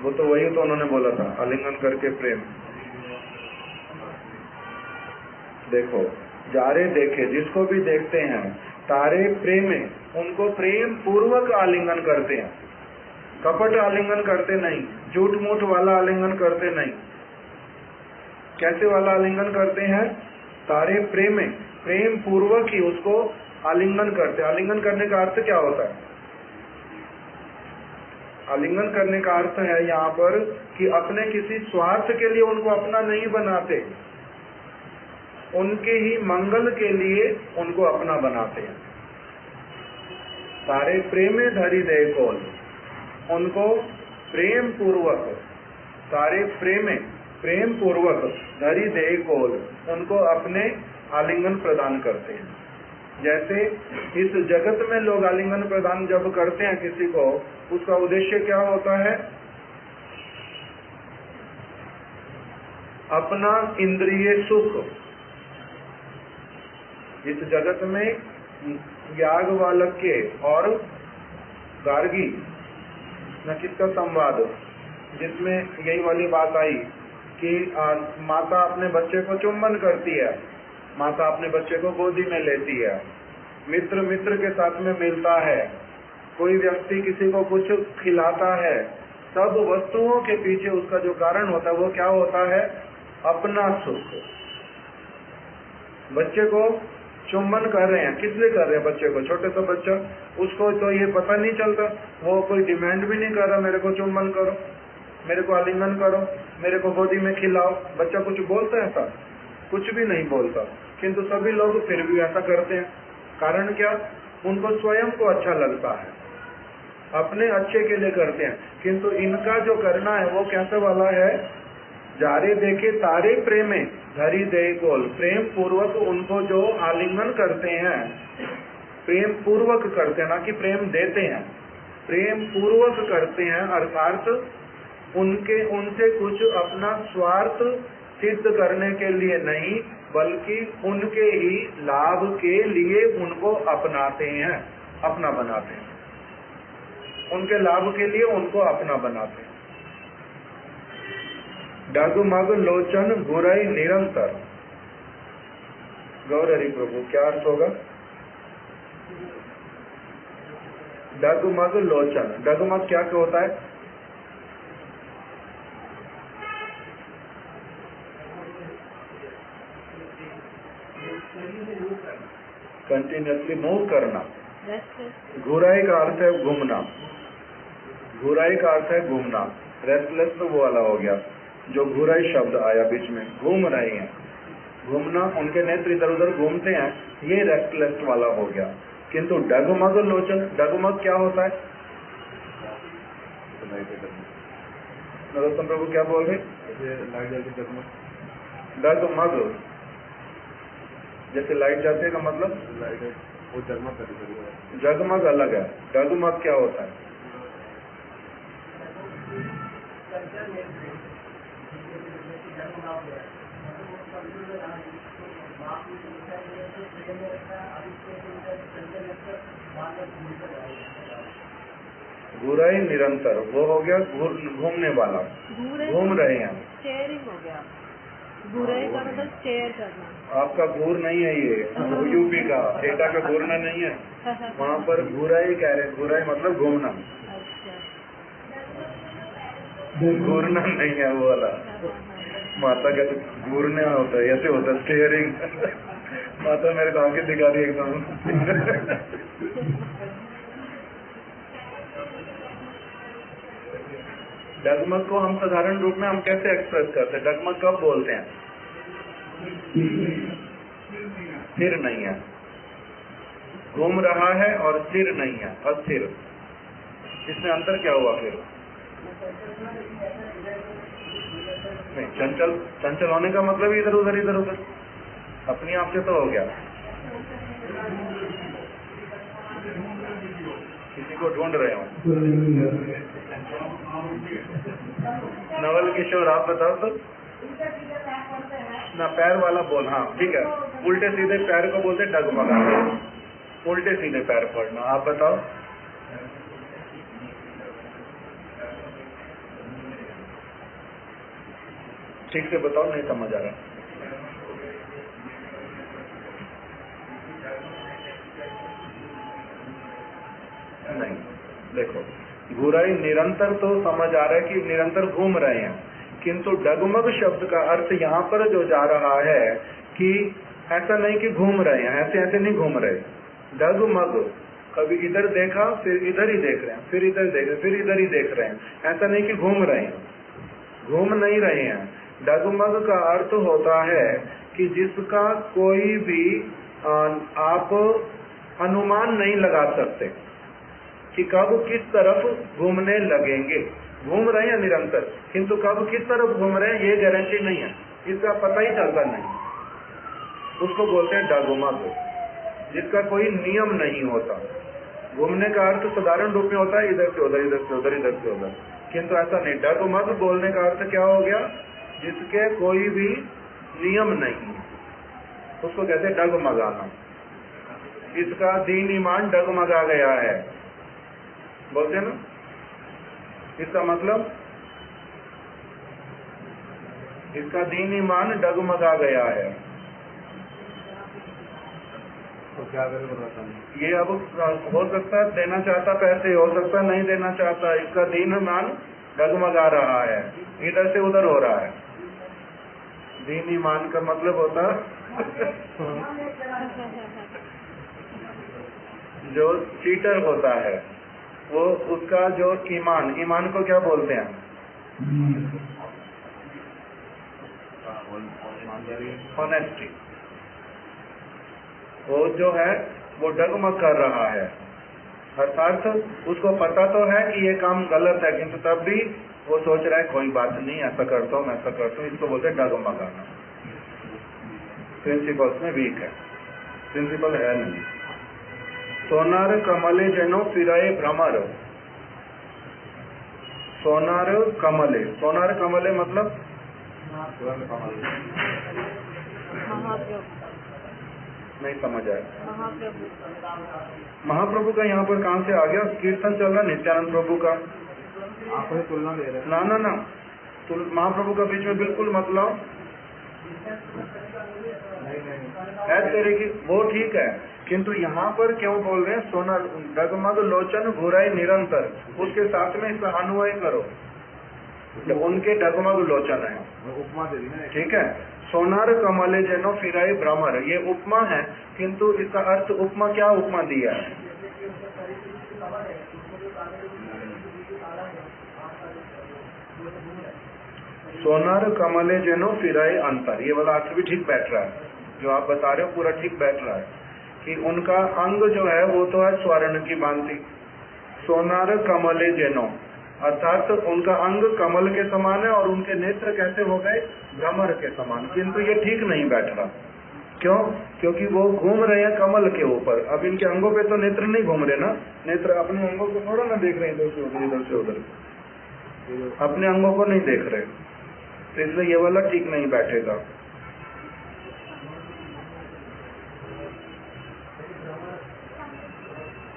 वो तो वही तो उन्होंने बोला था, आलिंगन करके प्रेम। देखो, जारे देखे, जिसको भी देखते हैं, तारे प्रेमे, उनको प्रेम पूर्वक आलिंगन करते हैं। कपट आलिंगन करते नहीं, झूठ मूठ वाला आलिंगन करते नहीं। कैसे वाला आलिंगन करते हैं? तारे प्रेमे, प्रेम पूर्वक ही उसको आलिंगन करते। आलिंगन करने का अर्थ क्या होता है? आलिंगन करने का अर्थ है यहाँ पर कि अपने किसी स्वार्थ के लिए उनको अपना नहीं बनाते, उनके ही मंगल के लिए उनको अपना बनाते हैं। तारे प्रेमे धरी दे कोल, उनको प्रेम पूर्वक, तारे प्रेमे, प्रेम पूर्वक धरी दे कोल, उनको अपने आलिंगन प्रदान करते हैं। जैसे इस जगत में लोग आलिंगन प्रदान जब करते हैं किसी को, उसका उद्देश्य क्या होता है? अपना इंद्रिय सुख। इस जगत में याज्ञवल्क्य और गार्गी न किसका संवाद, जिसमें यही वाली बात आई कि माता अपने बच्चे को चुम्बन करती है, माता अपने बच्चे को गोदी में लेती है, मित्र मित्र के साथ में मिलता है, कोई व्यक्ति किसी को कुछ खिलाता है। सब वस्तुओं के पीछे उसका जो कारण होता है वो क्या होता है? अपना सुख। बच्चे को चुम्बन कर रहे हैं, किस लिए कर रहे हैं? बच्चे को, छोटे सा बच्चा, उसको तो ये पता नहीं चलता, वो कोई डिमांड भी नहीं कर रहा मेरे को चुम्बन करो, मेरे को आलिंगन करो, मेरे को गोदी में खिलाओ। बच्चा कुछ बोलता है ऐसा? कुछ भी नहीं बोलता, किंतु सभी लोग फिर भी ऐसा करते हैं। कारण क्या? उनको स्वयं को अच्छा लगता है, अपने अच्छे के लिए करते हैं। किंतु इनका जो करना है वो कैसा वाला है? जारे देखे तारे प्रेमे धरी दे कोल, प्रेम पूर्वक उनको जो आलिंगन करते हैं, प्रेम पूर्वक करते हैं, ना कि प्रेम देते हैं, प्रेम पूर्वक करते हैं। अर्थात उनसे कुछ अपना स्वार्थ सिद्ध करने के लिए नहीं, बल्कि उनके ही लाभ के लिए उनको अपनाते हैं, अपना बनाते हैं। उनके लाभ के लिए उनको अपना बनाते हैं। डगमग लोचन घुरई निरंतर। गौरहरि प्रभु क्या अर्थ होगा? डगमग लोचन, डगमग क्या होता है? कंटिन्यूसली मूव करना। घुराई का अर्थ है घूमना, घुराई का अर्थ है घूमना। रेस्टलेस तो वो वाला हो गया जो घुराई शब्द आया बीच में, घूम रहे हैं, घूमना, उनके नेत्र इधर उधर घूमते हैं, ये रेस्टलेस वाला हो गया। किंतु डगमग लोचन, डगमग क्या होता है? नरोत्तम प्रभु क्या बोल रहे? डगमग, जैसे लाइट जाती है का मतलब वो जगमग, जगमग अलग है, डगमग क्या होता है? घुराई निरंतर, वो हो गया घूमने वाला, घूम रहे हैं। शेयरिंग हो गया। बुराई का मतलब शेयर करना। आपका घूर नहीं है ये, वो यूपी का एटा का घूरना नहीं है, वहाँ पर घूराई कह रहे, घूराई मतलब घूमना, घूरना नहीं है वो वाला। माता का तो घूरने होता है, ऐसे होता है स्टीयरिंग। माता मेरे को आगे दिखा रही एकदम। डगमग को हम साधारण रूप में हम कैसे एक्सप्रेस करते हैं? डगमग कब बोलते हैं? स्थिर नहीं है, घूम रहा है और स्थिर नहीं है, अस्थिर। इसमें अंतर क्या हुआ फिर? नहीं, चंचल, चंचल होने का मतलब ही इधर उधर अपनी आप से तो हो गया। किसी को ढूंढ रहे हो? नवल किशोर, आप बताओ तो ना। पैर वाला बोल, हाँ ठीक है। उल्टे सीधे पैर को बोलते डगमगाना, उल्टे सीधे पैर पड़ना। आप बताओ। ठीक से बताओ, नहीं समझ आ रहा। नहीं, देखो घुराई निरंतर तो समझ आ रहा है कि निरंतर घूम रहे हैं, किंतु डगमग शब्द का अर्थ यहाँ पर जो जा रहा है कि ऐसा नहीं कि घूम रहे हैं, ऐसे ऐसे नहीं घूम रहे। डगमग, कभी इधर देखा फिर इधर ही देख रहे हैं, फिर इधर देख रहे, फिर इधर ही देख रहे हैं, ऐसा नहीं कि घूम रहे हैं, घूम नहीं रहे हैं। डगमग का अर्थ होता है कि जिसका कोई भी आप अनुमान नहीं लगा सकते कि कब किस तरफ घूमने लगेंगे। घूम रहे हैं निरंतर, किंतु कब किस तरफ घूम रहे हैं ये गारंटी नहीं है, इसका पता ही चलता नहीं। उसको बोलते हैं डगमग, जिसका कोई नियम नहीं होता। घूमने का अर्थ साधारण रूप में होता है इधर से उधर, इधर से उधर, इधर से उधर, किंतु ऐसा नहीं। डगमग बोलने का अर्थ क्या हो गया? जिसके कोई भी नियम नहीं, उसको कहते हैं डगमगाना। इसका दीन ईमान डगमगा गया है, बोलते ना। इसका मतलब इसका दीन ईमान डगमगा गया है। तो क्या करें बताता हूँ। ये अब हो सकता है देना चाहता पैसे, हो सकता है नहीं देना चाहता। इसका दीन ईमान डगमगा रहा है, इधर से उधर हो रहा है। दीन ईमान का मतलब होता जो चीटर होता है, वो उसका जो ईमान को क्या बोलते हैं? ऑनेस्टी। वो जो है वो डगमग कर रहा है, अर्थात उसको पता तो है कि ये काम गलत है, किंतु तब भी वो सोच रहा है कोई बात नहीं, ऐसा करता हूँ, ऐसा करता हूँ। इसको बोलते हैं डगमगाना। प्रिंसिपल्स में वीक है, प्रिंसिपल है नहीं। सोनार कमले जनो फिराए भ्रमर। सोनार कमले, सोनार कमले मतलब नहीं समझ आया। महाप्रभु का यहाँ पर कहाँ से आ गया? कीर्तन चल रहा नित्यानंद प्रभु का। आप तुलना ले रहे हैं। ना तो महाप्रभु का बीच में बिल्कुल मत लाओ। है तेरे की, वो ठीक है, किंतु यहाँ पर क्यों बोल रहे हैं? सोना डगमग लोचन घुराई निरंतर, उसके साथ में इसका अन्वय करो। उनके डगमग लोचन है, उपमा दे दी ना। ठीक है। सोनार कमले जनो फिराए भ्रमर, ये उपमा है, किंतु इसका अर्थ उपमा क्या उपमा दिया है? सोनार कमले जनो फिराए अंतर, ये वाला अर्थ भी ठीक बैठ रहा है। जो आप बता रहे हो पूरा ठीक बैठ रहा है कि उनका अंग जो है वो तो है स्वर्ण की भांति। सोनार कमले जनो अर्थात उनका अंग कमल के समान है और उनके नेत्र कैसे हो गए? भ्रमर के समान। किंतु ये ठीक नहीं बैठ रहा। क्यों? क्योंकि वो घूम रहे हैं कमल के ऊपर। अब इनके अंगों पे तो नेत्र नहीं घूम रहे ना, नेत्र अपने अंगों को थोड़ा ना देख रहे हैं, इधर से उधर, इधर से उधर, अपने अंगों को नहीं देख रहे, तो इसलिए ये वाला ठीक नहीं बैठेगा।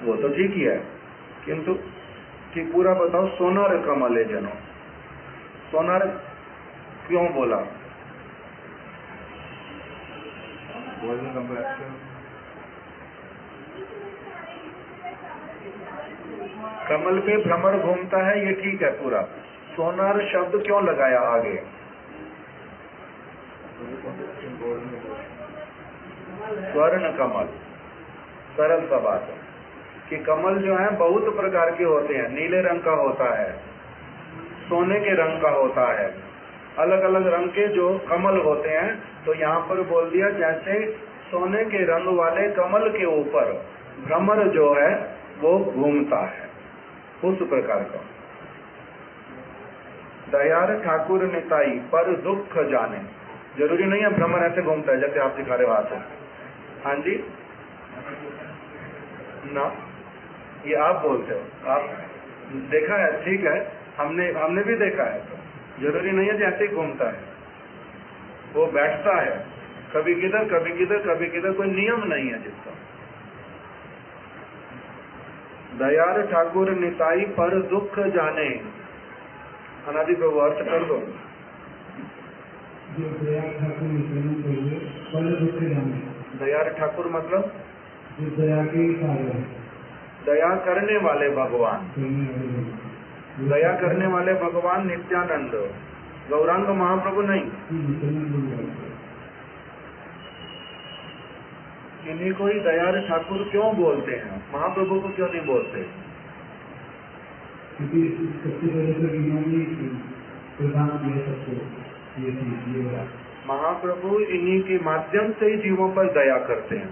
वो तो ठीक ही है, किंतु ठीक पूरा बताओ। सोनार कमले जनो, सोनार क्यों बोला? कमल पे भ्रमर घूमता है, ये ठीक है पूरा। सोनार शब्द क्यों लगाया आगे? स्वर्ण कमल, सरल सा बात है कि कमल जो है बहुत प्रकार के होते हैं। नीले रंग का होता है, सोने के रंग का होता है, अलग अलग रंग के जो कमल होते हैं। तो यहाँ पर बोल दिया जैसे सोने के रंग वाले कमल के ऊपर भ्रमर जो है वो घूमता है, उस प्रकार का। दयार ठाकुर निताई पर दुख जाने। जरूरी नहीं है भ्रमर ऐसे घूमता है जैसे आप दिखा रहे हो हाथ है। हाँ जी ना, ये आप बोलते हो, आप देखा है, ठीक है, हमने भी देखा है। जरूरी नहीं है कि ऐसे ही घूमता है, वो बैठता है कभी किधर कभी किधर कभी किधर, कोई नियम नहीं है जिसका। दयार ठाकुर निताई पर दुख जाने। अनादि प्रभु अर्थ कर दो। दयार ठाकुर मतलब दया करने वाले भगवान। दया करने वाले भगवान नित्यानंद, गौरांग महाप्रभु नहीं। इन्हीं को ही दयार ठाकुर क्यों बोलते हैं, महाप्रभु को क्यों नहीं बोलते? महाप्रभु इन्हीं के माध्यम से ही जीवों पर दया करते हैं।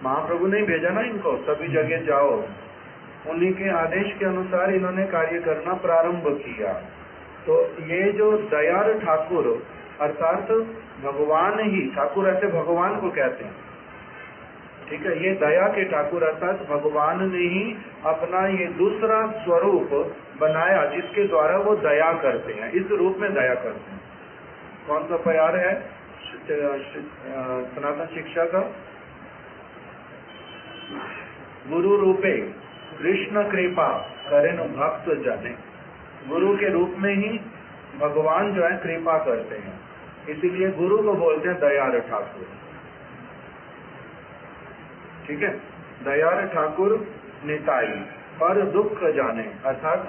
महाप्रभु ने भेजा ना इनको, सभी जगह जाओ। उन्हीं के आदेश के अनुसार इन्होंने कार्य करना प्रारंभ किया। तो ये जो दयार ठाकुर अर्थात भगवान ही, ठाकुर ऐसे भगवान को कहते हैं, ठीक है। ये दया के ठाकुर अर्थात भगवान ने ही अपना ये दूसरा स्वरूप बनाया जिसके द्वारा वो दया करते हैं, इस रूप में दया करते हैं। कौन सा प्यार है सनातन शिक्षा का? गुरु रूपे कृष्ण कृपा करें भक्त जाने। गुरु के रूप में ही भगवान जो है कृपा करते हैं, इसीलिए गुरु को बोलते हैं दयार ठाकुर, ठीक है। दयार ठाकुर निताई पर दुख जाने अर्थात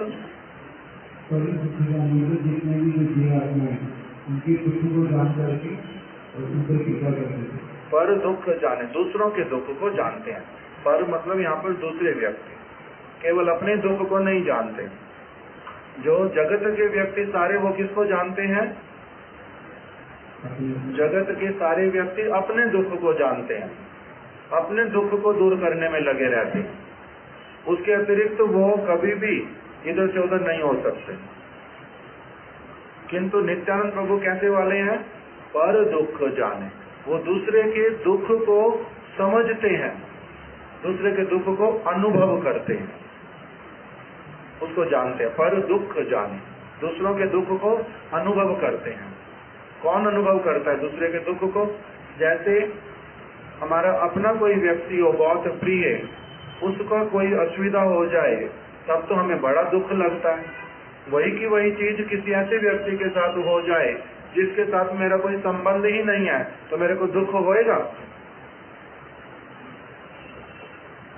पर दुख जाने, दूसरों के दुख को जानते हैं। पर मतलब यहाँ पर दूसरे व्यक्ति, केवल अपने दुख को नहीं जानते। जो जगत के व्यक्ति सारे वो किसको जानते हैं? जगत के सारे व्यक्ति अपने दुख को जानते हैं, अपने दुख को दूर करने में लगे रहते हैं। उसके अतिरिक्त वो कभी भी इधर से उधर नहीं हो सकते। किंतु नित्यानंद प्रभु कैसे वाले हैं? पर दुख जाने, वो दूसरे के दुख को समझते हैं, दूसरे के दुख को अनुभव करते हैं, उसको जानते हैं। पर दुख जाने, दूसरों के दुख को अनुभव करते हैं। कौन अनुभव करता है दूसरे के दुख को? जैसे हमारा अपना कोई व्यक्ति हो बहुत प्रिय, उसका कोई असुविधा हो जाए तब तो हमें बड़ा दुख लगता है। वही की वही चीज किसी ऐसे व्यक्ति के साथ हो जाए जिसके साथ मेरा कोई संबंध ही नहीं है, तो मेरे को दुख होएगा।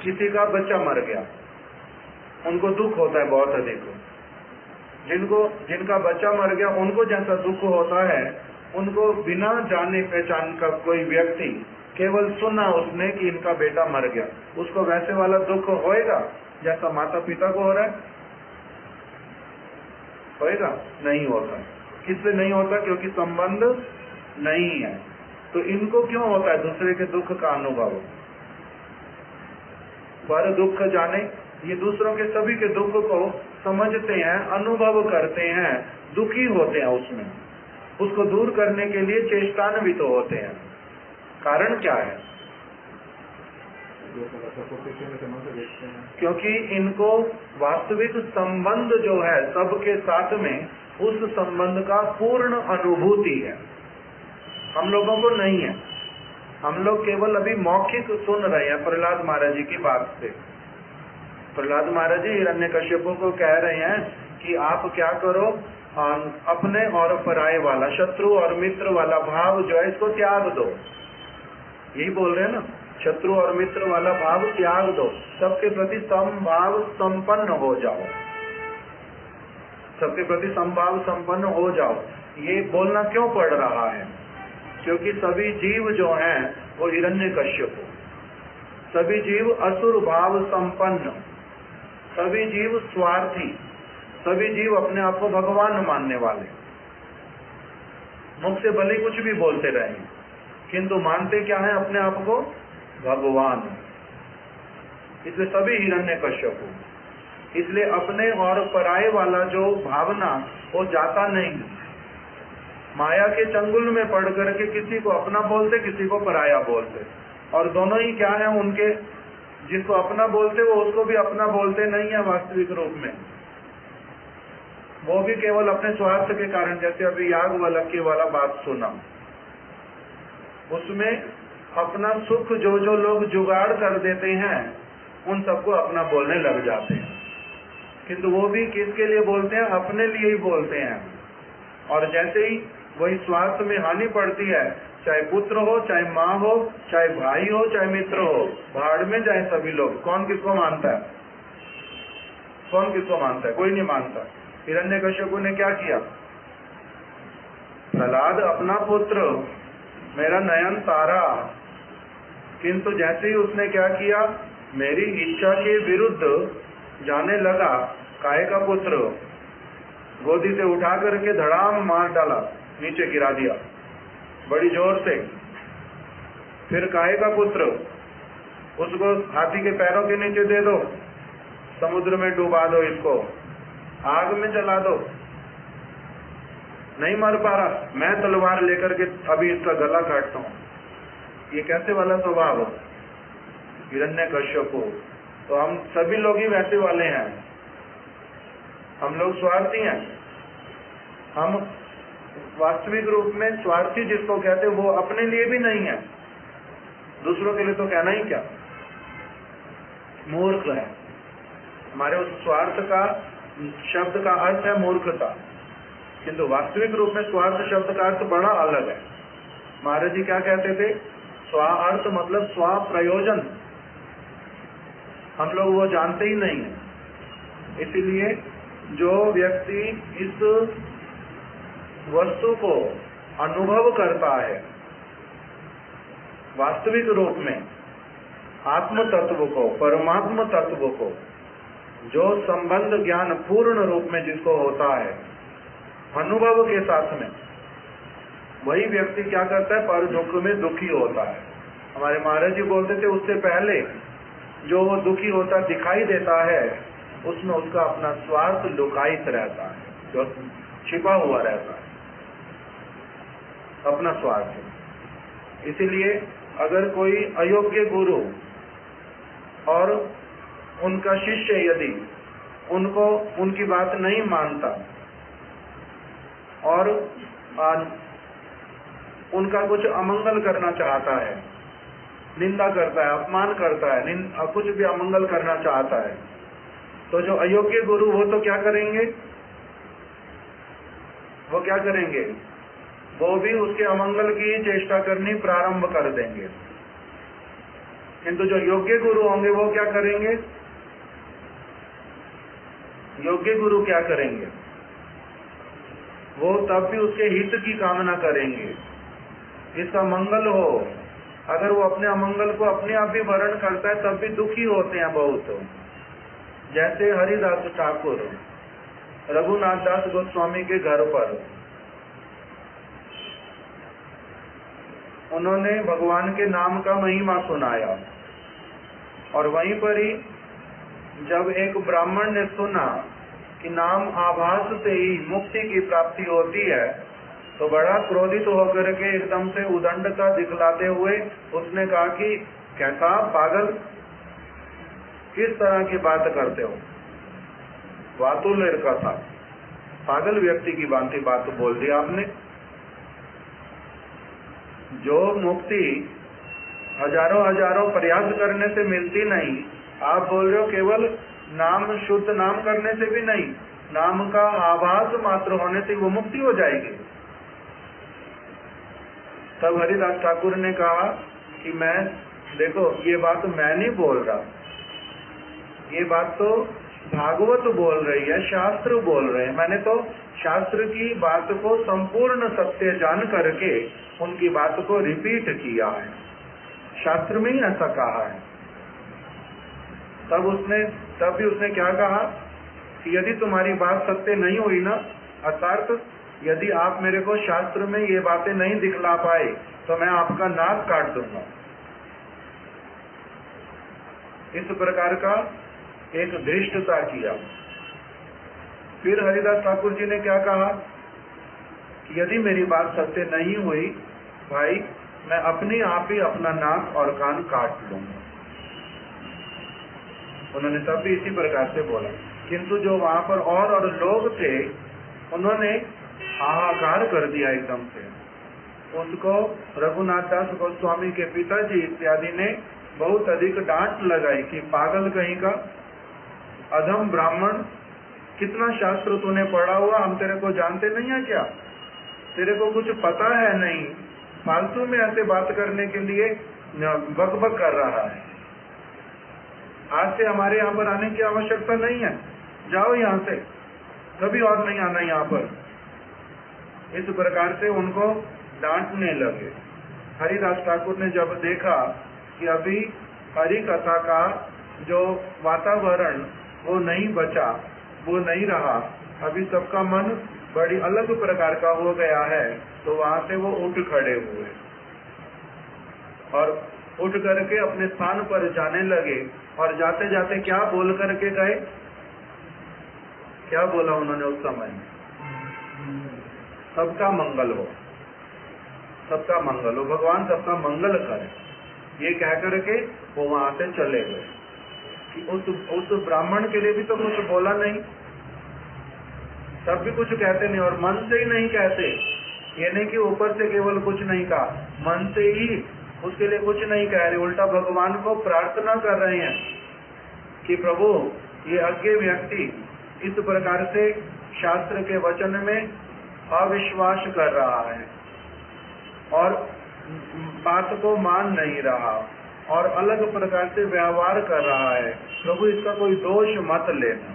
किसी का बच्चा मर गया, उनको दुख होता है बहुत अधिक। जिनका बच्चा मर गया उनको जैसा दुख होता है, उनको बिना जाने पहचान का कोई व्यक्ति केवल सुना उसने कि इनका बेटा मर गया, उसको वैसे वाला दुख होएगा जैसा माता पिता को हो रहा है? होएगा? नहीं होता। किससे नहीं होता? क्योंकि संबंध नहीं है। तो इनको क्यों होता है दूसरे के दुख का अनुभव? पर दुख जाने, ये दूसरों के सभी के दुख को समझते हैं, अनुभव करते हैं, दुखी होते हैं उसमें, उसको दूर करने के लिए चेष्टान्वित तो होते हैं। कारण क्या है? क्योंकि इनको वास्तविक संबंध जो है सबके साथ में, उस संबंध का पूर्ण अनुभूति है। हम लोगों को नहीं है। हम लोग केवल अभी मौखिक सुन रहे हैं प्रहलाद महाराज जी की बात से। प्रहलाद महाराज जी हिरण्यकश्यप को कह रहे हैं कि आप क्या करो, अपने और पराये वाला, शत्रु और मित्र वाला भाव जो है इसको त्याग दो। यही बोल रहे हैं ना, शत्रु और मित्र वाला भाव त्याग दो, सबके प्रति समभाव संपन्न हो जाओ, सबके प्रति समभाव संपन्न हो जाओ। ये बोलना क्यों पड़ रहा है? क्योंकि सभी जीव जो हैं वो हिरण्यकश्यप, सभी जीव असुर भाव संपन्न, सभी जीव स्वार्थी, सभी जीव अपने आप को भगवान मानने वाले, मुख से भले कुछ भी बोलते रहे किंतु मानते क्या है अपने आप को? भगवान। इसलिए सभी हिरण्यकश्यप हो। इसलिए अपने और पराये वाला जो भावना वो जाता नहीं। माया के चंगुल में पड़ करके किसी को अपना बोलते, किसी को पराया बोलते, और दोनों ही क्या है उनके, जिसको अपना बोलते वो उसको भी अपना बोलते नहीं है वास्तविक रूप में, वो भी केवल अपने स्वार्थ के कारण। जैसे अभी याज्ञवल्क्य वाला बात सुना, उसमें अपना सुख जो जो लोग जुगाड़ कर देते हैं उन सबको अपना बोलने लग जाते हैं, किंतु वो भी किसके लिए बोलते हैं? अपने लिए ही बोलते हैं। और जैसे ही वही स्वार्थ में हानि पड़ती है, चाहे पुत्र हो, चाहे माँ हो, चाहे भाई हो, चाहे मित्र हो, भाड़ में जाए सभी लोग। कौन किसको मानता है? कौन किसको मानता है? कोई नहीं मानता। हिरण्यकश्यप ने क्या किया? प्रहलाद अपना पुत्र, मेरा नयन तारा, किंतु जैसे ही उसने क्या किया, मेरी इच्छा के विरुद्ध जाने लगा, काय का पुत्र गोदी से उठा करके धड़ाम मार डाला, नीचे गिरा दिया बड़ी जोर से। फिर काय का पुत्र, उसको हाथी के पैरों के नीचे दे दो, समुद्र में डुबा दो, इसको आग में जला दो, नहीं मर पा रहा, मैं तलवार लेकर के अभी इसका गला काटता हूं। ये कैसे वाला स्वभाव? हिरण्यकश्यप। तो हम सभी लोग ही वैसे वाले हैं, हम लोग स्वार्थी हैं। हम वास्तविक रूप में स्वार्थी जिसको कहते हैं वो अपने लिए भी नहीं है, दूसरों के लिए तो कहना ही क्या, मूर्ख है। हमारे उस स्वार्थ का शब्द का अर्थ है मूर्खता, किंतु वास्तविक रूप में स्वार्थ शब्द का अर्थ बड़ा अलग है। महाराज जी क्या कहते थे? स्वार्थ मतलब स्व प्रयोजन। हम लोग वो जानते ही नहीं है। इसीलिए जो व्यक्ति इस वस्तु को अनुभव करता है वास्तविक रूप में, आत्म तत्व को, परमात्म तत्व को, जो संबंध ज्ञान पूर्ण रूप में जिसको होता है अनुभव के साथ में, वही व्यक्ति क्या करता है? पर दुख में दुखी होता है। हमारे महाराज जी बोलते थे उससे पहले जो वो दुखी होता दिखाई देता है उसमें उसका अपना स्वार्थ लुकायित रहता है, जो छिपा हुआ रहता है, अपना स्वार्थ। इसीलिए अगर कोई अयोग्य गुरु और उनका शिष्य यदि उनको उनकी बात नहीं मानता और उनका कुछ अमंगल करना चाहता है, निंदा करता है, अपमान करता है, कुछ भी अमंगल करना चाहता है, तो जो अयोग्य गुरु वो तो क्या करेंगे? वो क्या करेंगे? वो भी उसके अमंगल की चेष्टा करनी प्रारंभ कर देंगे। किंतु जो योग्य गुरु होंगे वो क्या करेंगे? योग्य गुरु क्या करेंगे? वो तब भी उसके हित की कामना करेंगे, इसका मंगल हो। अगर वो अपने अमंगल को अपने आप भी वर्ण करता है तब भी दुखी होते हैं बहुत। जैसे हरिदास ठाकुर रघुनाथ दास गोस्वामी के घर पर उन्होंने भगवान के नाम का महिमा सुनाया, और वहीं पर ही जब एक ब्राह्मण ने सुना कि नाम आभास से ही मुक्ति की प्राप्ति होती है, तो बड़ा क्रोधित होकर के एकदम से उदंडता दिखलाते हुए उसने कहा कि कैसा पागल, किस तरह की बात करते हो? वातुल का था, पागल व्यक्ति की भांति बात बोल दी आपने। जो मुक्ति हजारों हजारों प्रयास करने से मिलती नहीं, आप बोल रहे हो केवल नाम, शुद्ध नाम करने से भी नहीं, नाम का आभास मात्र होने से वो मुक्ति हो जाएगी। तब हरिदास ठाकुर ने कहा कि मैं देखो ये बात मैं नहीं बोल रहा, ये बात तो भागवत बोल रही है, शास्त्र बोल रहे हैं। मैंने तो शास्त्र की बात को संपूर्ण सत्य जान करके उनकी बात को रिपीट किया है, शास्त्र में ही ऐसा कहा है। तब भी उसने क्या कहा कि यदि तुम्हारी बात सत्य नहीं हुई ना, अर्थात यदि आप मेरे को शास्त्र में ये बातें नहीं दिखला पाए तो मैं आपका नाक काट दूंगा। इस प्रकार का एक धृष्टता किया। फिर हरिदास ठाकुर जी ने क्या कहा कि यदि मेरी बात सत्य नहीं हुई भाई, मैं अपने आप ही अपना नाक और कान काट लूंगा। उन्होंने तब भी इसी प्रकार से बोला, किंतु जो वहां पर और लोग थे उन्होंने हाहाकार कर दिया एकदम से। उसको रघुनाथ दास गोस्वामी के पिताजी इत्यादि ने बहुत अधिक डांट लगाई कि पागल कहीं का, अधम ब्राह्मण, कितना शास्त्र तूने पढ़ा हुआ, हम तेरे को जानते नहीं है क्या? तेरे को कुछ पता है नहीं, फालतू में ऐसे बात करने के लिए बकबक कर रहा है। आज से हमारे यहाँ पर आने की आवश्यकता नहीं है, जाओ यहाँ से, कभी और नहीं आना यहाँ पर। इस प्रकार से उनको डांटने लगे। हरिदास ठाकुर ने जब देखा कि अभी हरि कथा का जो वातावरण वो नहीं बचा, वो नहीं रहा, अभी सबका मन बड़ी अलग प्रकार का हो गया है, तो वहां से वो उठ खड़े हुए और उठ करके अपने स्थान पर जाने लगे। और जाते जाते क्या बोल करके गए? क्या बोला उन्होंने उस समय? सबका मंगल हो, सबका मंगल हो, भगवान सबका मंगल करे, ये कह करके वो वहां से चले गए। उस ब्राह्मण के लिए भी तो कुछ बोला नहीं, तब भी कुछ कहते नहीं, और मन से ही नहीं कहते। ये नहीं कि ऊपर से केवल कुछ नहीं कहा, मन से ही उसके लिए कुछ नहीं कह रहे, उल्टा भगवान को प्रार्थना कर रहे हैं कि प्रभु ये अज्ञ व्यक्ति इस प्रकार से शास्त्र के वचन में अविश्वास कर रहा है और बात को मान नहीं रहा और अलग प्रकार से व्यवहार कर रहा है, प्रभु इसका कोई दोष मत लेना,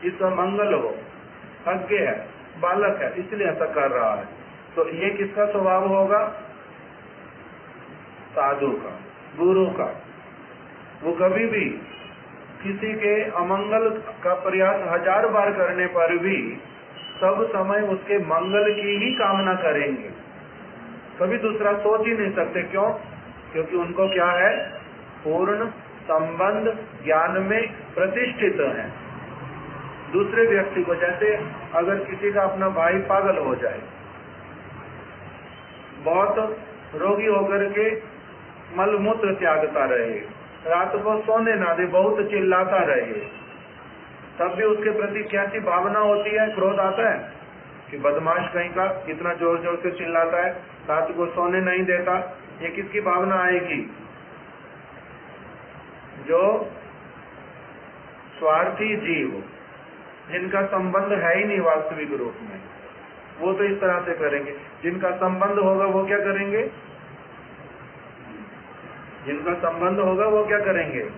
इसका मंगल हो, अज्ञ है, बालक है, इसलिए ऐसा कर रहा है। तो ये किसका स्वभाव होगा? साधु का, गुरु का। वो कभी भी किसी के अमंगल का प्रयास 1000 बार करने पर भी सब समय उसके मंगल की ही कामना करेंगे, कभी दूसरा सोच ही नहीं सकते। क्यों? क्योंकि उनको क्या है? पूर्ण संबंध ज्ञान में प्रतिष्ठित है। दूसरे व्यक्ति को, जैसे अगर किसी का अपना भाई पागल हो जाए, बहुत रोगी होकर के मलमूत्र त्यागता रहे, रात को सोने ना दे, बहुत चिल्लाता रहे, तब भी उसके प्रति कैसी भावना होती है? क्रोध आता है कि बदमाश कहीं का इतना जोर जोर से चिल्लाता है, रात को सोने नहीं देता। ये किसकी भावना आएगी? जो स्वार्थी जीव, जिनका संबंध है ही नहीं वास्तविक रूप में, वो तो इस तरह से करेंगे। जिनका संबंध होगा वो क्या करेंगे? जिनका संबंध होगा वो क्या करेंगे?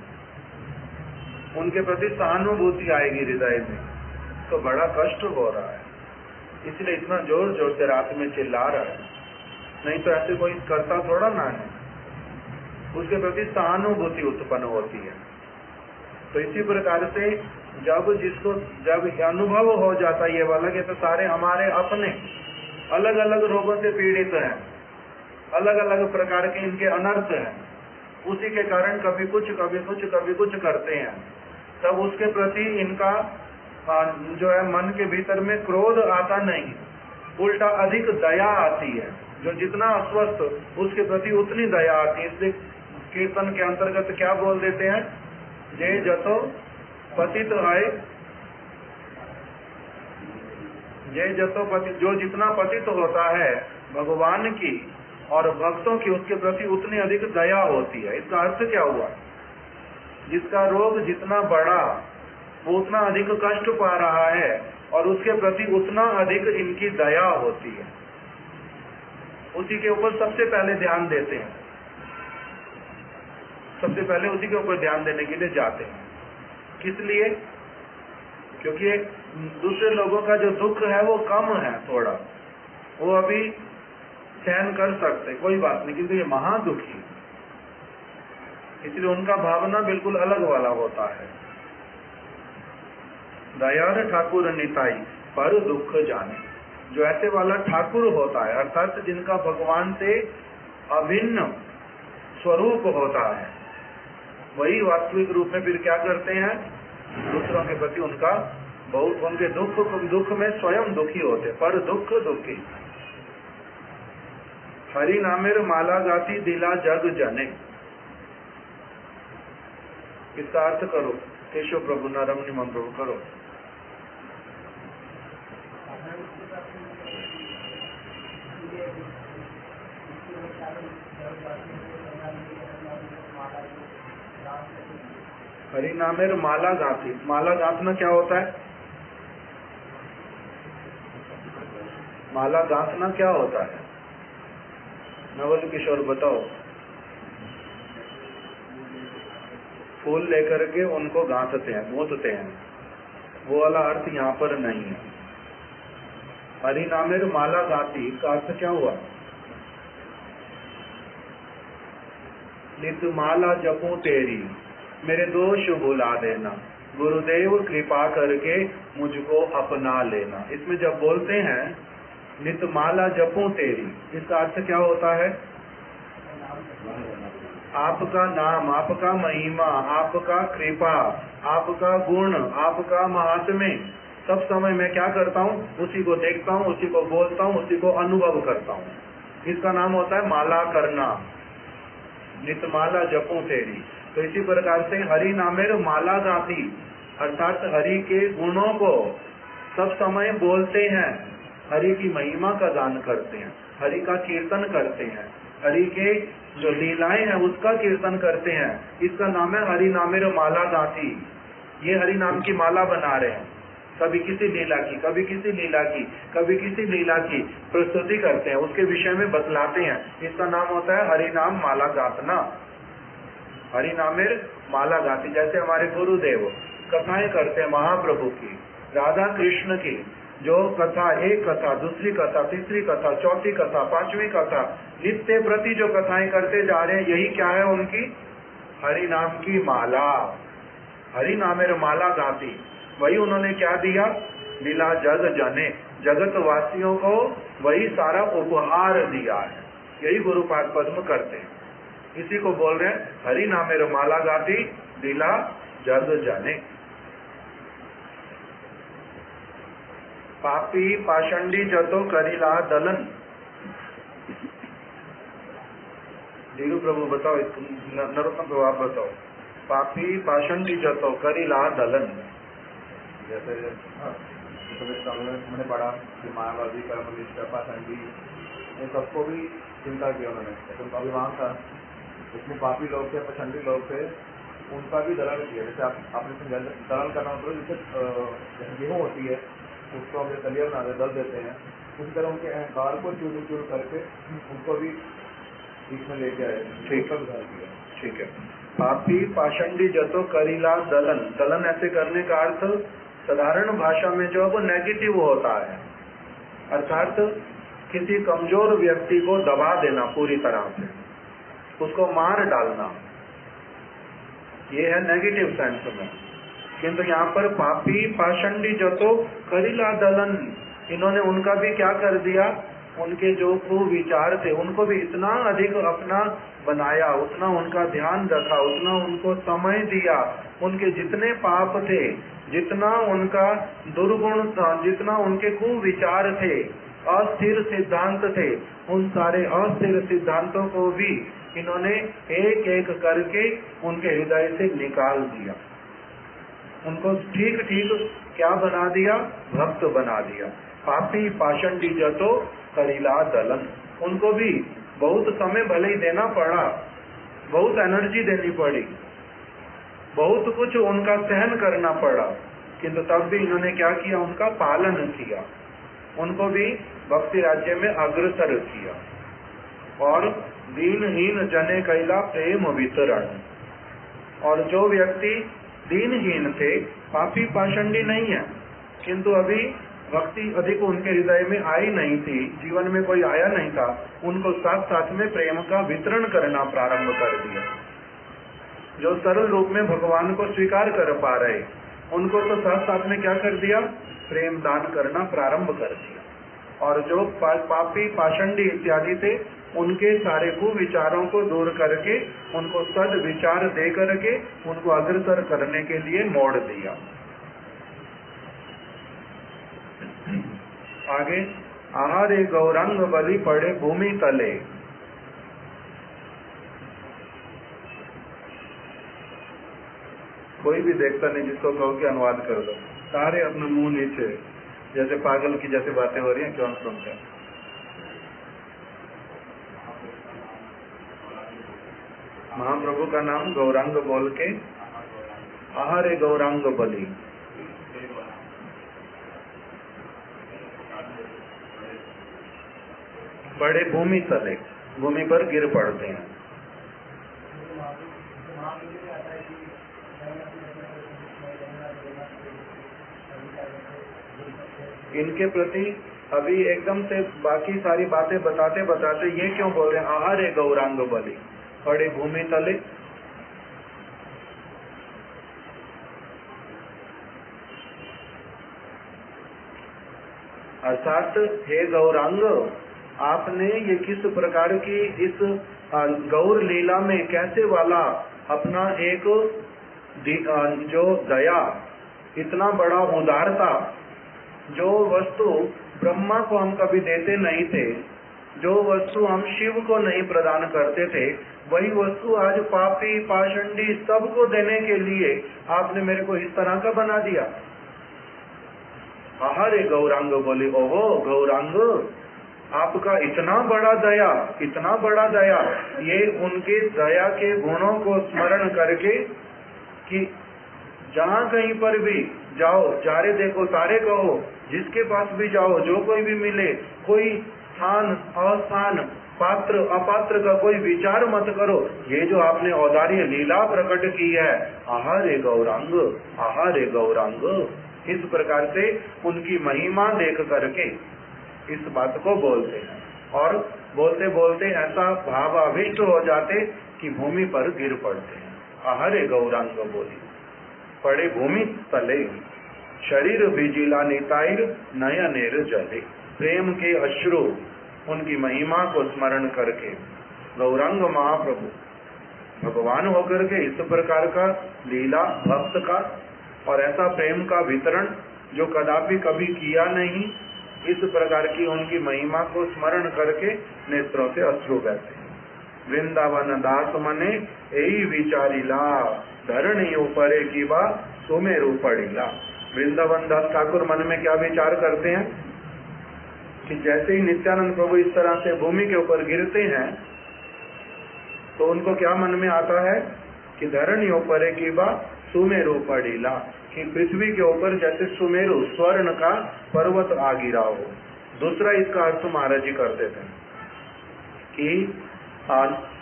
उनके प्रति सहानुभूति आएगी हृदय में। तो बड़ा कष्ट हो रहा है, इसलिए इतना जोर जोर से रात में चिल्ला रहा है, नहीं तो ऐसे कोई करता थोड़ा ना है। उसके प्रति सहानुभूति उत्पन्न होती है। तो इसी प्रकार से जब अनुभव हो जाता है ये वाला कि तो सारे हमारे अपने अलग अलग रोगों से पीड़ित हैं, अलग अलग प्रकार के इनके अनर्थ हैं, उसी के कारण कभी कुछ करते हैं, तब उसके प्रति इनका जो है मन के भीतर में क्रोध आता नहीं, उल्टा अधिक दया आती है। जो जितना अस्वस्थ उसके प्रति उतनी दया आती है। इसलिए कीर्तन के अंतर्गत क्या बोल देते हैं? जय जतो पतित है, जय जतो पतित, जो जितना पतित होता है भगवान की और भक्तों की, उसके प्रति उतनी अधिक दया होती है। इसका अर्थ क्या हुआ? जिसका रोग जितना बड़ा वो उतना अधिक कष्ट पा रहा है और उसके प्रति उतना अधिक इनकी दया होती है, उसी के ऊपर सबसे पहले ध्यान देते हैं, सबसे पहले उसी के ऊपर ध्यान देने के लिए जाते हैं। किस लिए? क्योंकि दूसरे लोगों का जो दुख है वो कम है, थोड़ा वो अभी सहन कर सकते, कोई बात नहीं, किंतु ये महादुखी, इसलिए उनका भावना बिल्कुल अलग वाला होता है। दयार ठाकुर निताई पर दुख जाने, जो ऐसे वाला ठाकुर होता है, अर्थात जिनका भगवान से अभिन्न स्वरूप होता है, वही वास्तविक रूप में फिर क्या करते हैं, दूसरों के प्रति उनका बहुत, उनके दुख में स्वयं दुखी होते, पर दुख दुखी। हरि नामेर माला गाती दिला जग जने, इसका अर्थ करो, केशव प्रभु नरम निमन प्रभु करो। हरि नामेर माला गाती, माला गाथना क्या होता है? माला गाथना क्या होता है? नवल किशोर बताओ। फूल लेकर के उनको गांथते हैं, गूंथते हैं, वो वाला अर्थ यहाँ पर नहीं है। हरि नामेर माला गाती का अर्थ क्या हुआ? नित माला जपू तेरी, मेरे दोष भुला देना, गुरुदेव कृपा करके मुझको अपना लेना। इसमें जब बोलते हैं नित माला जपू तेरी, इसका अर्थ क्या होता है? आपका नाम, आपका महिमा, आपका कृपा, आपका गुण, आपका महात्म्य, सब समय मैं क्या करता हूँ? उसी को देखता हूँ, उसी को बोलता हूँ, उसी को अनुभव करता हूँ। इसका नाम होता है माला करना, नित माला जपू तेरी। तो इसी प्रकार से हरि नामेर माला गाती, अर्थात हरि के गुणों को सब समय बोलते हैं, हरि की महिमा का गान करते हैं, हरि का कीर्तन करते हैं, हरि के जो लीलाएं हैं उसका कीर्तन करते हैं। इसका नाम है हरि नामेर माला गाती। ये हरि नाम की माला बना रहे हैं, कभी किसी लीला की, कभी किसी लीला की, कभी किसी लीला की प्रस्तुति करते हैं, उसके विषय में बतलाते हैं। इसका नाम होता है हरि नाम माला गातना, हरि नामेर माला गाती। जैसे हमारे गुरुदेव कथाएं करते हैं महाप्रभु की, राधा कृष्ण की, जो कथा, एक कथा, दूसरी कथा, तीसरी कथा, चौथी कथा, पांचवी कथा, नित्य प्रति जो कथाएं करते जा रहे हैं, यही क्या है उनकी? हरि नाम की माला, हरि नामेर माला गाती। वही उन्होंने क्या दिया? लीला जग जने, जगत वासियों को वही सारा उपहार दिया है। यही गुरुपाद पद्म करते हैं, इसी को बोल रहे हैं हरि नामेर माला गाती लीला जग जने। पापी पाषंडी जतो करिला दलन, धीरू प्रभु बताओ, नरोत्तम प्रभु आप बताओ। पापी पाषंडी जतो करिला दलन, जैसे मैंने पढ़ा कि मायावादी, कर्मनिष्ठ, पाषंडी, इन सबको भी चिंता किया उन्होंने। जैसे उनका अभिमान था, इसमें पापी लोग थे, पाषंडी लोग थे, उनका भी दलन किया। जैसे आपने समझा, दलन करना मतलब जैसे गेहूँ होती है, उसको हम दलिया बनाते, दल देते हैं, उसी तरह उनके अहंकार को चूर चूर करके उनको भी बीच में लेके आए। ठीक है, उद्धार किया। ठीक है। पापी पाषंडी जतो करिला दलन, दलन ऐसे करने का अर्थ साधारण भाषा में जो है वो नेगेटिव होता है, अर्थात किसी कमजोर व्यक्ति को दबा देना पूरी तरह से, उसको मार डालना, ये है नेगेटिव सेंस में। किंतु यहाँ पर पापी पाषंडी जतो करिला दलन, इन्होंने उनका भी क्या कर दिया? उनके जो कुविचार थे उनको भी इतना अधिक अपना बनाया, उतना उनका ध्यान रखा, उतना उनको समय दिया, उनके जितने पाप थे, जितना उनका दुर्गुण था, जितना उनके कुविचार थे, अस्थिर सिद्धांत थे, उन सारे अस्थिर सिद्धांतों को भी इन्होंने एक एक करके उनके हृदय से निकाल दिया, उनको ठीक ठीक क्या बना दिया? भक्त बना दिया। पापी पाषंडी जतो करिला दलन, उनको भी बहुत समय भले ही देना पड़ा, बहुत एनर्जी देनी पड़ी, बहुत कुछ उनका सहन करना पड़ा, किंतु तब भी इन्होंने क्या किया, उनका पालन किया, उनको भी भक्ति राज्य में अग्रसर किया। और दीनहीन जने कैला प्रेम वितरण। और जो व्यक्ति दीनहीन थे, पापी पाषंडी नहीं है, किंतु अभी भक्ति अधिक उनके हृदय में आई नहीं थी, जीवन में कोई आया नहीं था, उनको साथ साथ में प्रेम का वितरण करना प्रारंभ कर दिया। जो सरल रूप में भगवान को स्वीकार कर पा रहे, उनको तो साथ साथ में क्या कर दिया, प्रेम दान करना प्रारंभ कर दिया। और जो पापी पाषंडी इत्यादि थे, उनके सारे कुविचारों को दूर करके उनको सद विचार दे करके उनको अग्रसर करने के लिए मोड़ दिया। आगे, आहारे गौरांग बलि पड़े भूमि तले। कोई भी देखता नहीं जिसको कहो कि अनुवाद कर दो, सारे अपना मुंह नीचे, जैसे पागल की जैसे बातें हो रही हैं, क्यों सुनते हैं। महाप्रभु का नाम गौरांग बोल के आहारे गौरांग बलि, बड़े भूमि तले, भूमि पर गिर पड़ते हैं। इनके प्रति अभी एकदम से बाकी सारी बातें बताते बताते ये क्यों बोल रहे हैं, आहारे गौरांग बलि बड़े भूमि तले। अर्थात हे गौरांग, आपने ये किस प्रकार की इस गौर लीला में कैसे वाला अपना एक जो दया, इतना बड़ा उदारता, जो वस्तु ब्रह्मा को हम कभी देते नहीं थे, जो वस्तु हम शिव को नहीं प्रदान करते थे, वही वस्तु आज पापी पाषंडी सबको देने के लिए आपने मेरे को इस तरह का बना दिया। आहारे गौरांग बोले, ओहो गौरांग, आपका इतना बड़ा दया, इतना बड़ा दया। ये उनके दया के गुणों को स्मरण करके कि जहाँ कहीं पर भी जाओ, जारे देखो तारे कहो, जिसके पास भी जाओ, जो कोई भी मिले, कोई स्थान अस्थान, पात्र अपात्र का कोई विचार मत करो। ये जो आपने औदार्य लीला प्रकट की है, आहारे गौरांग, आहारे गौरांग, इस प्रकार से उनकी महिमा देख करके इस बात को बोलते हैं। और बोलते बोलते ऐसा भाव अभिष्ट हो जाते कि भूमि पर गिर पड़ते हैं। आहारे गौरांग बोली पड़े भूमि तले, शरीर विजिला निताइर नयनेर जले। प्रेम के अश्रु उनकी महिमा को स्मरण करके गौरांग महाप्रभु भगवान होकर के इस प्रकार का लीला भक्त का और ऐसा प्रेम का वितरण जो कदापि कभी किया नहीं, इस प्रकार की उनकी महिमा को स्मरण करके नेत्रों से अश्रु बहते। वृंदावन दास मने यही विचारिला, धरणी ऊपरे की बा सुमेरु पड़ीला। वृंदावन दास ठाकुर मन में क्या विचार करते हैं कि जैसे ही नित्यानंद प्रभु इस तरह से भूमि के ऊपर गिरते हैं तो उनको क्या मन में आता है कि धरणी ऊपरे की बा सुमेरु पड़ीला, कि पृथ्वी के ऊपर जैसे सुमेरु स्वर्ण का पर्वत आ गिरा हो। दूसरा इसका अर्थ महाराज जी करते थे कि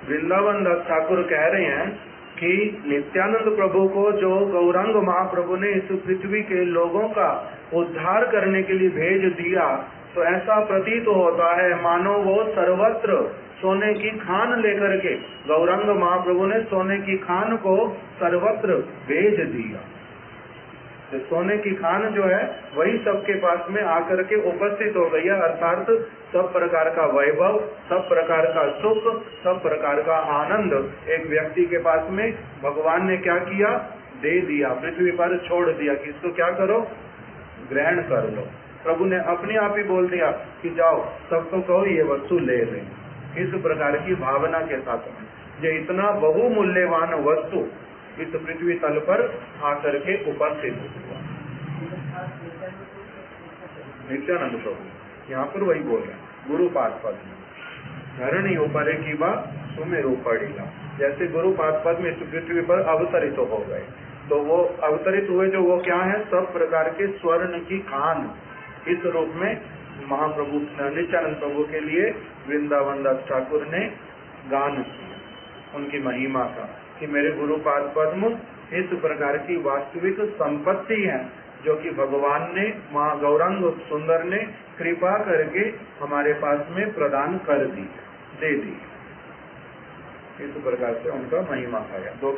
वृंदावन दास ठाकुर कह रहे हैं कि नित्यानंद प्रभु को जो गौरांग महाप्रभु ने इस पृथ्वी के लोगों का उद्धार करने के लिए भेज दिया, तो ऐसा प्रतीत होता है मानो वो सर्वत्र सोने की खान लेकर के, गौरांग महाप्रभु ने सोने की खान को सर्वत्र भेज दिया। तो सोने की खान जो है वही सबके पास में आकर के उपस्थित हो गई है, अर्थात सब प्रकार का वैभव, सब प्रकार का सुख, सब प्रकार का आनंद एक व्यक्ति के पास में भगवान ने क्या किया, दे दिया, पृथ्वी पर छोड़ दिया कि इसको क्या करो, ग्रहण कर लो। प्रभु ने अपने आप ही बोल दिया कि जाओ सबको कहो ये वस्तु ले लें। इस प्रकार की भावना के साथ में ये इतना बहुमूल्यवान वस्तु इस पृथ्वी तल पर आकर के उपस्थित हुआ। नित्यानंद प्रभु यहाँ पर वही बोल रहे हैं, गुरु पाद पद में धरणी ऊपरे की बा सुमेरु पड़ीला, जैसे गुरु पाद पद में इस पृथ्वी पर अवतरित हो गए। तो वो अवतरित हुए जो वो क्या है, सब प्रकार के स्वर्ण की खान, इस रूप में महाप्रभु नित्यानंद प्रभु के लिए वृंदावन दास ठाकुर ने गान किया उनकी महिमा का, कि मेरे गुरुपाद पद्म इस प्रकार की वास्तविक संपत्ति है जो कि भगवान ने, माँ गौरांग सुंदर ने कृपा करके हमारे पास में प्रदान कर दी, दे दी। इस प्रकार से उनका महिमा है। दो